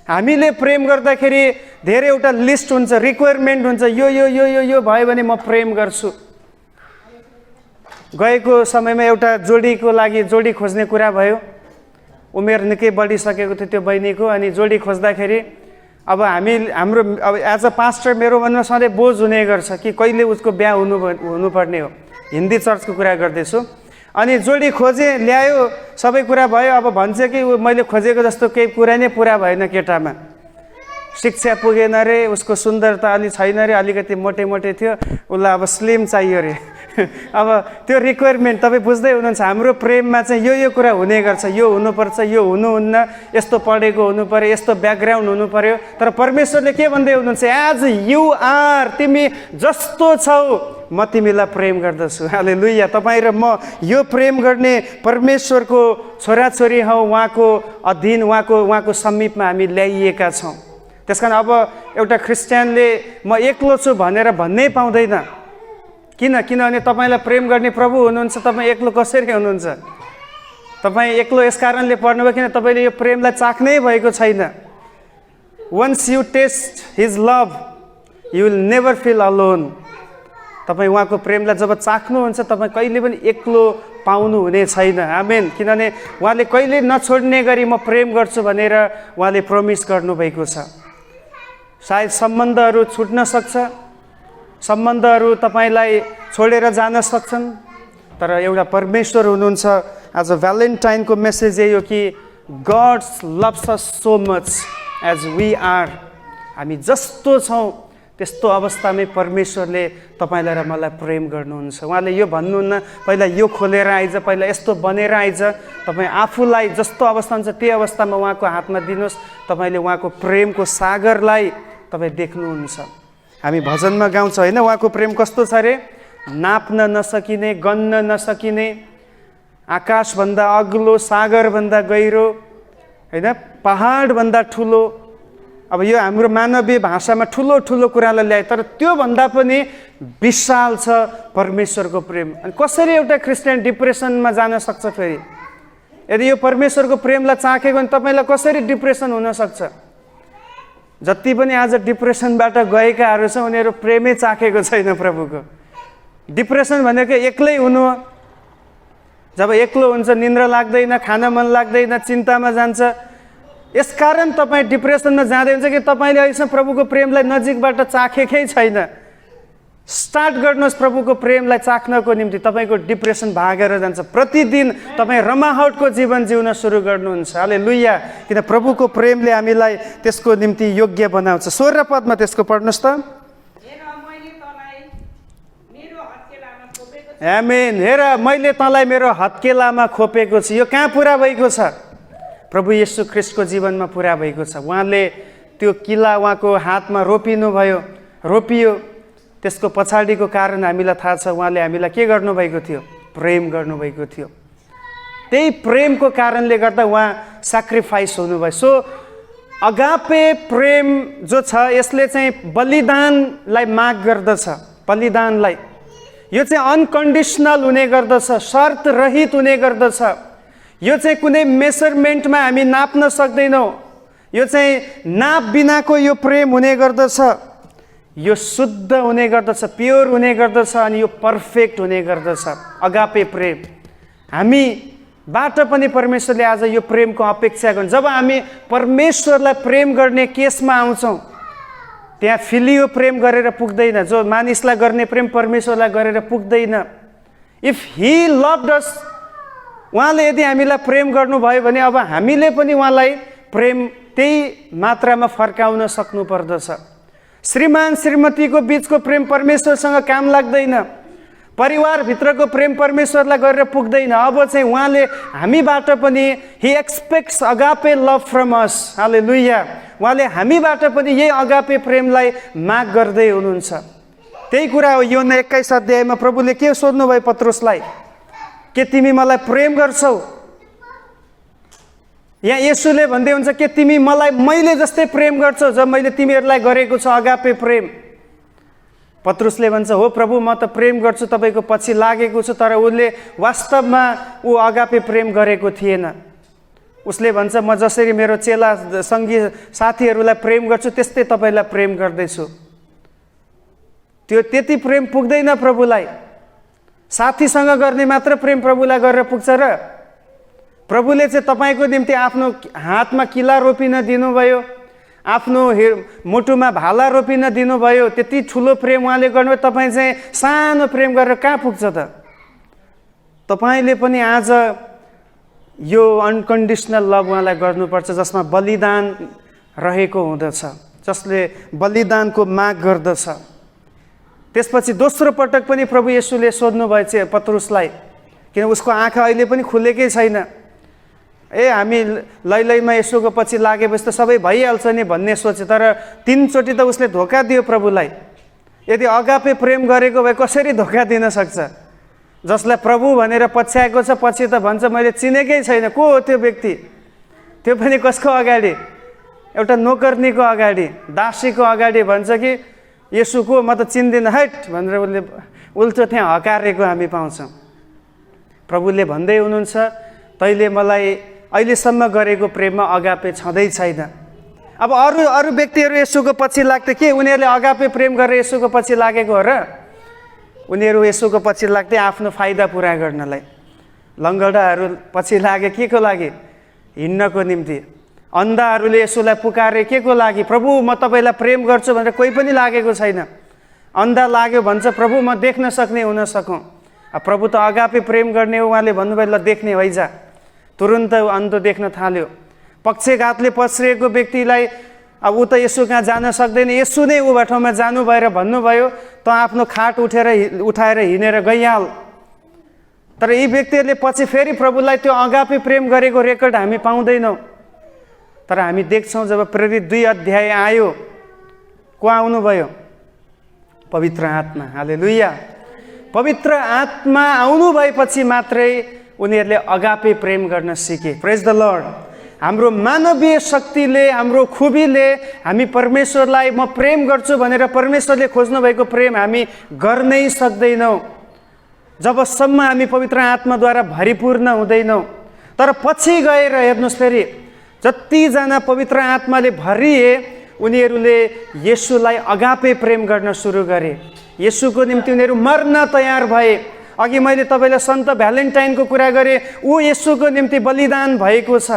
हामीले प्रेम गर्दाखेरि धेरैवटा लिस्ट हुन्छ, रिक्वायरमेन्ट हुन्छ, यो यो यो यो यो भयो भने म प्रेम गर्छु। गएको समयमा एउटा जोडीको लागि जोडी खोज्ने कुरा भयो। उमेर निकै बढिसकेको थियो त्यो बहिनीको, अनि जोडी खोज्दाखेरि अब हाम्रो अब एज अ पास्टर मेरो मनमा सधैँ बोझ हुने गर्छ कि कहिले उसको बिहा हुनुपर्ने हो। हिन्दी चर्चको कुरा गर्दैछु। अनि जोडी खोजे, ल्यायो, सबै कुरा भयो। अब भन्छ कि मैले खोजेको जस्तो केही कुरा नै पुरा भएन केटामा। शिक्षा पुगेन रे, उसको सुन्दरता अलि छैन रे, अलिकति मोटे मोटे थियो, उसलाई अब स्लिम चाहियो रे। अब त्यो रिक्वायरमेन्ट तपाईँ बुझ्दै हुनुहुन्छ। हाम्रो प्रेममा चाहिँ यो कुरा हुने गर्छ, यो हुनुपर्छ, यो हुनुहुन्न, यस्तो पढेको हुनु पर्यो, यस्तो ब्याकग्राउन्ड हुनु पर्यो। तर परमेश्वरले के भन्दै हुनुहुन्छ? एज यु आर, तिमी जस्तो छौ म तिमीलाई प्रेम गर्दछु। हालेलुया। तपाईँ र म यो प्रेम गर्ने परमेश्वरको छोराछोरी हौ। उहाँको अधीन, उहाँको समीपमा हामी ल्याइएका छौँ। त्यसकारण अब एउटा क्रिस्चियनले म एक्लो छु भनेर भन्नै पाउँदैन। किनभने तपाईँलाई प्रेम गर्ने प्रभु हुनुहुन्छ, तपाईँ एक्लो कसरी हुनुहुन्छ? तपाईँ एक्लो यस कारणले पर्नुभयो किन तपाईँले यो प्रेमलाई चाख्नै भएको छैन। Once you taste his love you will never feel alone. तपाईँ उहाँको प्रेमलाई जब चाख्नुहुन्छ तपाईँ कहिले पनि एक्लो पाउनुहुने छैन। आमेन। किनभने उहाँले कहिले नछोड्ने गरी म प्रेम गर्छु भनेर उहाँले प्रमिस गर्नुभएको छ। सायद सम्बन्धहरू छुट्न सक्छ, सम्बन्धहरू तपाईँलाई छोडेर जान सक्छन्, तर एउटा परमेश्वर हुनुहुन्छ। आज भ्यालेन्टाइनको मेसेज यही हो कि God's loves us so much as we are. हामी जस्तो छौँ त्यस्तो अवस्थामै परमेश्वरले तपाईँलाई र मलाई प्रेम गर्नुहुन्छ। उहाँले यो भन्नुहुन्न पहिला यो खोलेर आइज, पहिला यस्तो बनेर आइज। तपाईँ आफूलाई जस्तो अवस्था हुन्छ त्यही अवस्थामा उहाँको हातमा दिनुहोस्। तपाईँले उहाँको प्रेमको सागरलाई तपाईँ देख्नुहुन्छ। हामी भजनमा गाउँछ होइन, उहाँको प्रेम कस्तो छ अरे? नाप्न नसकिने, गन्न नसकिने, आकाशभन्दा अग्लो, सागरभन्दा गहिरो, होइन, पहाडभन्दा ठुलो। अब यो हाम्रो मानवीय भाषामा ठुलो ठुलो कुरालाई ल्याए, तर त्योभन्दा पनि विशाल छ परमेश्वरको प्रेम। अनि कसरी एउटा क्रिस्चियन डिप्रेसनमा जान सक्छ? फेरि यदि यो परमेश्वरको प्रेमलाई चाखेको भने तपाईँलाई कसरी डिप्रेसन हुनसक्छ? जति पनि आज डिप्रेसनबाट गएकाहरू छ उनीहरू प्रेमै चाखेको छैन प्रभुको। डिप्रेसन भनेको एक्लै हुनु हो। जब एक्लो हुन्छ निन्द्रा लाग्दैन, खान मन लाग्दैन, चिन्तामा जान्छ। यसकारण तपाईँ डिप्रेसनमा जाँदै हुन्छ कि तपाईँले अहिलेसम्म प्रभुको प्रेमलाई नजिकबाट चाखेकै छैन। स्टार्ट गर्नुहोस् प्रभुको प्रेमलाई चाख्नको निम्ति, तपाईँको डिप्रेसन भागेर जान्छ। प्रतिदिन तपाईँ रमाहटको जीवन जिउन सुरु गर्नुहुन्छ। हालेलुया। किन प्रभुको प्रेमले हामीलाई त्यसको निम्ति योग्य बनाउँछ। 16 पदमा त्यसको पढ्नुहोस् त। आमेन। हेर मैले तँलाई मेरो हत्केलामा खोपेको छु। यो कहाँ पुरा भएको छ? प्रभु येशू ख्रिस्टको जीवनमा पुरा भएको छ। उहाँले त्यो किला उहाँको हातमा रोपियो। त्यसको पछाडिको कारण हामीलाई थाहा छ। उहाँले हामीलाई के गर्नुभएको थियो? प्रेम गर्नुभएको थियो। त्यही प्रेमको कारणले गर्दा उहाँ सेक्रिफाइस हुनुभयो। सो अगापे प्रेम जो छ यसले चाहिँ बलिदानलाई माग गर्दछ। बलिदानलाई यो चाहिँ अनकन्डिसनल हुने गर्दछ, शर्त रहित हुने गर्दछ। यो चाहिँ कुनै मेजरमेन्टमा हामी नाप्न सक्दैनौँ। यो चाहिँ नाप बिनाको यो प्रेम हुने गर्दछ। यो शुद्ध हुने गर्दछ, प्योर हुने गर्दछ, अनि यो पर्फेक्ट हुने गर्दछ। अगापे प्रेम हामीबाट पनि परमेश्वरले आज यो प्रेमको अपेक्षा गर्छ। जब हामी परमेश्वरलाई प्रेम गर्ने केसमा आउँछौँ त्यहाँ फिलियो प्रेम गरेर पुग्दैन। जो मानिसलाई गर्ने प्रेम परमेश्वरलाई गरेर पुग्दैन। इफ ही लभड अस, उहाँले यदि हामीलाई प्रेम गर्नुभयो भने अब हामीले पनि उहाँलाई प्रेम त्यही मात्रामा फर्काउन सक्नु पर्दछ। श्रीमान श्रीमतीको बीचको प्रेम परमेश्वरसँग काम लाग्दैन। परिवारभित्रको प्रेम परमेश्वरलाई गरेर पुग्दैन। अब चाहिँ उहाँले हामीबाट पनि he expects agape love from us. Hallelujah. उहाँले हामीबाट पनि यही अगापे प्रेमलाई माग गर्दै हुनुहुन्छ। त्यही कुरा हो योहन्ना 21 अध्यायमा प्रभुले के सोध्नुभयो पत्रुसलाई, के तिमी मलाई प्रेम गर्छौ? यहाँ येशूले भन्दै हुन्छ के तिमी मलाई मैले जस्तै प्रेम गर्छौ जब मैले तिमीहरूलाई गरेको छु अगापे प्रेम? पत्रुसले भन्छ हो प्रभु, म त प्रेम गर्छु, तपाईँको पछि लागेको छु। तर उसले वास्तवमा ऊ अगापे प्रेम गरेको थिएन। उसले भन्छ म जसरी मेरो चेला सङ्गी साथीहरूलाई प्रेम गर्छु त्यस्तै तपाईँलाई प्रेम गर्दैछु। त्यो त्यति प्रेम पुग्दैन प्रभुलाई। साथीसँग गर्ने मात्र प्रेम प्रभुलाई गरेर पुग्छ र? प्रभुले चाहिँ तपाईँको निम्ति आफ्नो हातमा किला रोपिन दिनुभयो, आफ्नो मुटुमा भाला रोपिन दिनुभयो। त्यति ठुलो प्रेम उहाँले गर्नुभयो, तपाईँ चाहिँ सानो प्रेम गरेर कहाँ पुग्छ त? तपाईँले पनि आज यो अनकन्डिसनल लभ उहाँलाई गर्नुपर्छ जसमा बलिदान रहेको हुँदछ, जसले बलिदानको माग गर्दछ। त्यसपछि दोस्रो पटक पनि प्रभु येशूले सोध्नुभएछ पत्रुसलाई, किन उसको आँखा अहिले पनि खुलेकै छैन। हामी लैलैमा येशूको पछि लागेपछि त सबै भइहाल्छ नि भन्ने सोचे, तर 3 चोटि त उसले धोका दियो प्रभुलाई। यदि अगापे प्रेम गरेको भए कसरी धोका दिन सक्छ? जसलाई प्रभु भनेर पछ्याएको छ पछि त भन्छ मैले चिनेकै छैन। को हो त्यो व्यक्ति? त्यो पनि कसको अगाडि? एउटा नोकर्नीको अगाडि, दासीको अगाडि भन्छ कि येशूको म त चिन्दिनँ हैट भनेर उसले उल्टो त्यहाँ हकारेको हामी पाउँछौँ। प्रभुले भन्दै हुनुहुन्छ तैँले मलाई अहिलेसम्म गरेको प्रेममा अगापे छँदै छैन। अब अरू व्यक्तिहरू येशूको पछि लाग्थे के उनीहरूले अगापे प्रेम गरेर येशूको पछि लागेको हो र? उनीहरू येशूको पछि लाग्थे आफ्नो फाइदा पुरा गर्नलाई। लङ्गडाहरू पछि लागे के को लागि? हिँड्नको निम्ति। अन्धाहरूले येशूलाई पुकारे के को लागि? प्रभु म तपाईँलाई प्रेम गर्छु भनेर कोही पनि लागेको छैन। अन्धा लाग्यो भन्छ प्रभु म देख्न सक्ने हुन सकौँ। प्रभु त अगापे प्रेम गर्ने हो, उहाँले भन्नुभयो ल देख्ने हैजा। तुरुन्त अन्धो देख्न थाल्यो। पक्षघातले पछिएको व्यक्तिलाई अब ऊ त येशू कहाँ जान सक्दैन, येशू नै ऊ ठाउँमा जानु भएर भन्नुभयो त आफ्नो खाट उठाएर हिँडेर गइहाल। तर यी व्यक्तिहरूले पछि फेरि प्रभुलाई त्यो अगापे प्रेम गरेको रेकर्ड हामी पाउँदैनौँ। तर हामी देख्छौँ जब प्रेरित 2 अध्याय आयो, को आउनुभयो? पवित्र आत्मा। हालेलुया। पवित्र आत्मा आउनु भएपछि मात्रै उनीहरूले अगापे प्रेम गर्न सिके। प्रेज द लर्ड। हाम्रो मानवीय शक्तिले, हाम्रो खुबीले हामी परमेश्वरलाई म प्रेम गर्छु भनेर परमेश्वरले खोज्नु भएको प्रेम हामी गर्नै सक्दैनौँ जबसम्म हामी पवित्र आत्माद्वारा भरिपूर्ण हुँदैनौँ। तर पछि गएर हेर्नुहोस् फेरि जतिजना पवित्र आत्माले भरिए उनीहरूले येशूलाई अगापे प्रेम गर्न सुरु गरे। येशूको निम्ति उनीहरू मर्न तयार भए। अघि मैले तपाईँलाई सन्त भ्यालेन्टाइनको कुरा गरेँ, ऊ येशूको निम्ति बलिदान भएको छ।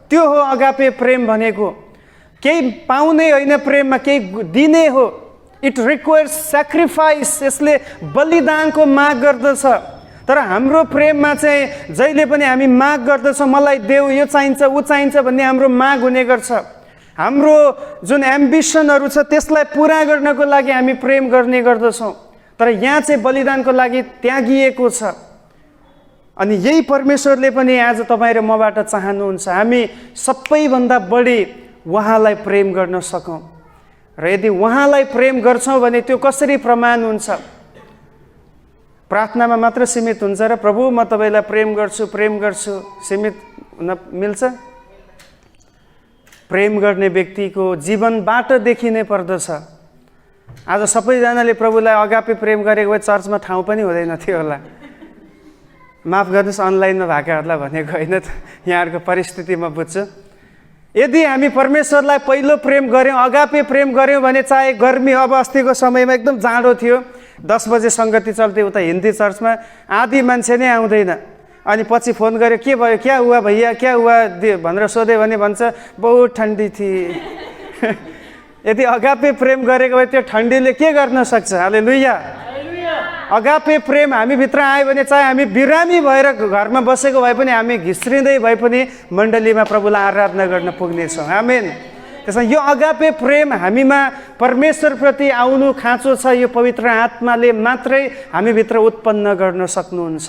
त्यो हो अगापे प्रेम भनेको। केही पाउने होइन प्रेममा, केही दिने हो। It requires sacrifice. यसले बलिदानको माग गर्दछ। तर हाम्रो प्रेममा चाहिँ जहिले पनि हामी माग गर्दछौँ मलाई देऊ, यो चाहिन्छ, ऊ चाहिन्छ भन्ने हाम्रो माग हुने गर्छ। हाम्रो जुन एम्बिसनहरू छ त्यसलाई पुरा गर्नको लागि हामी प्रेम गर्ने गर्दछौँ। तर यहाँ चाहिँ बलिदानको लागि त्यागिएको छ। अनि यही परमेश्वरले पनि आज तपाईँ र मबाट चाहनुहुन्छ हामी सबैभन्दा बढी उहाँलाई प्रेम गर्न सकौँ। र यदि उहाँलाई प्रेम गर्छौँ भने त्यो कसरी प्रमाण हुन्छ? प्रार्थनामा मात्र सीमित हुन्छ र प्रभु म तपाईँलाई प्रेम गर्छु सीमित हुन मिल्छ? प्रेम गर्ने व्यक्तिको जीवनबाट देखिनै पर्दछ। आज सबैजनाले प्रभुलाई अगापे प्रेम गरेको भए चर्चमा ठाउँ पनि हुँदैन थियो होला। माफ गर्नुहोस् अनलाइनमा भएकाहरूलाई भनेको होइन, यहाँहरूको परिस्थिति म बुझ्छु। यदि हामी परमेश्वरलाई पहिलो प्रेम गऱ्यौँ, अगापे प्रेम गऱ्यौँ भने चाहे गर्मी, अब अस्तिको समयमा एकदम जाडो थियो, 10 बजे सङ्गति चल्थ्यो उता हिन्दी चर्चमा, आधी मान्छे नै आउँदैन। अनि पछि फोन गऱ्यो के भयो, क्या हुआ भैया, क्या हुआ भनेर सोध्यो भने भन्छ बहुत ठन्डी थिए। यदि अगापे प्रेम गरेको भए त्यो ठन्डीले के गर्न सक्छ? हालेलुया। अगापे प्रेम हामी भित्र आयो भने चाहे हामी बिरामी भएर घरमा बसेको भए पनि हामी घिस्रिँदै भए पनि मण्डलीमा प्रभुलाई आराधना गर्न पुग्नेछौँ। आमेन। त्यसमा यो अगापे प्रेम हामीमा परमेश्वरप्रति आउनु खाँचो छ, यो पवित्र आत्माले मात्रै हामीभित्र उत्पन्न गर्न सक्नुहुन्छ।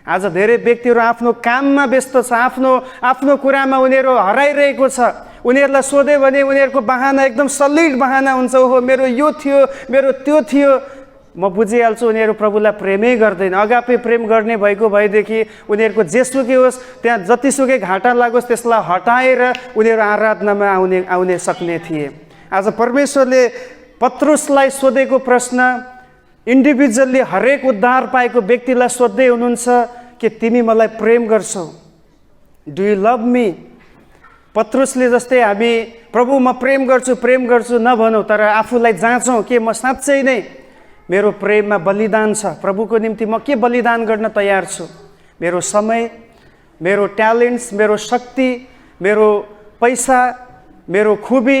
आज धेरै व्यक्तिहरू आफ्नो काममा व्यस्त छ, आफ्नो कुरामा उनीहरू हराइरहेको छ। उनीहरूलाई सोध्यो भने उनीहरूको बहाना एकदम सलिड बहाना हुन्छ, ओहो मेरो यो थियो, मेरो त्यो थियो। म बुझिहाल्छु उनीहरू प्रभुलाई प्रेमै गर्दैन। अगापे प्रेम गर्ने भएको भएदेखि उनीहरूको जेसुकै होस्, त्यहाँ जतिसुकै घाटा लागोस् त्यसलाई हटाएर उनीहरू आराधनामा आउने सक्ने थिए। आज परमेश्वरले पत्रुसलाई सोधेको प्रश्न इन्डिभिजुअल्ली हरेक उद्धार पाएको व्यक्तिलाई सोध्दै हुनुहुन्छ कि तिमी मलाई प्रेम गर्छौ? Do you love me? पत्रुसले जस्तै हामी प्रभु म प्रेम गर्छु नभनौँ, तर आफूलाई जाँचौँ कि म साँच्चै नै मेरो प्रेममा बलिदान छ, प्रभुको निम्ति म के बलिदान गर्न तयार छु। मेरो समय, मेरो ट्यालेन्ट्स, मेरो शक्ति, मेरो पैसा, मेरो खुबी,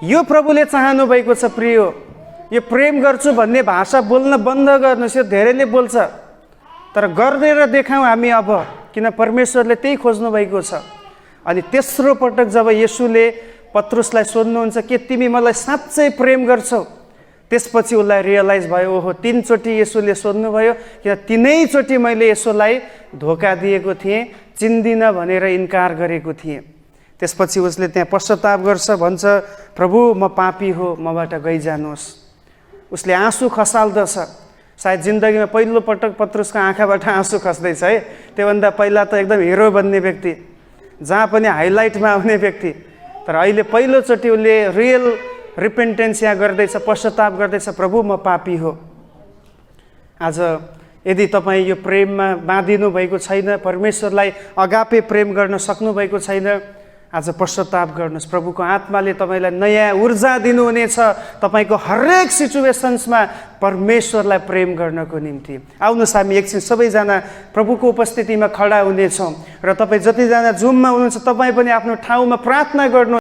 यो प्रभुले चाहनु भएको छ। प्रिय, यो प्रेम गर्छु भन्ने भाषा बोल्न बन्द गर्नुहोस्। यो धेरैले बोल्छ, तर गरेर देखाउँ हामी अब, किन परमेश्वरले त्यही खोज्नु भएको छ। अनि तेस्रो पटक जब येशूले पत्रुसलाई सोध्नुहुन्छ कि तिमी मलाई साँच्चै प्रेम गर्छौ, त्यसपछि उसलाई रियलाइज भयो, ओहो 3 चोटि येशूले सोध्नुभयो, किन 3 चोटि मैले येशूलाई धोका दिएको थिएँ, चिन्दिनँ भनेर इन्कार गरेको थिएँ। त्यसपछि उसले त्यहाँ पश्चाताप गर्छ, भन्छ प्रभु म पापी हो, मबाट गइजानुहोस्। उसले आँसु खसाल्दछ। सायद जिन्दगीमा पहिलो पटक पत्रुसको आँखाबाट आँसु खस्दैछ है। त्योभन्दा पहिला त एकदम हिरो बन्ने व्यक्ति, जहाँ पनि हाइलाइटमा आउने व्यक्ति, तर अहिले पहिलोचोटि उसले रियल रिपेन्टेन्स यहाँ गर्दैछ, पश्चाताप गर्दैछ, प्रभु म पापी हो। आज यदि तपाईँ यो प्रेममा बाँधिनु भएको छैन, परमेश्वरलाई अगापे प्रेम गर्न सक्नु भएको छैन, आज पश्चाताप गर्नुहोस्। प्रभुको आत्माले तपाईँलाई नयाँ ऊर्जा दिनुहुनेछ तपाईँको हरेक सिचुएसन्समा परमेश्वरलाई प्रेम गर्नको निम्ति। आउनुहोस् हामी एकछिन सबैजना प्रभुको उपस्थितिमा खडा हुनेछौँ र तपाईँ जतिजना जुममा हुनुहुन्छ तपाईँ पनि आफ्नो ठाउँमा प्रार्थना गर्नु।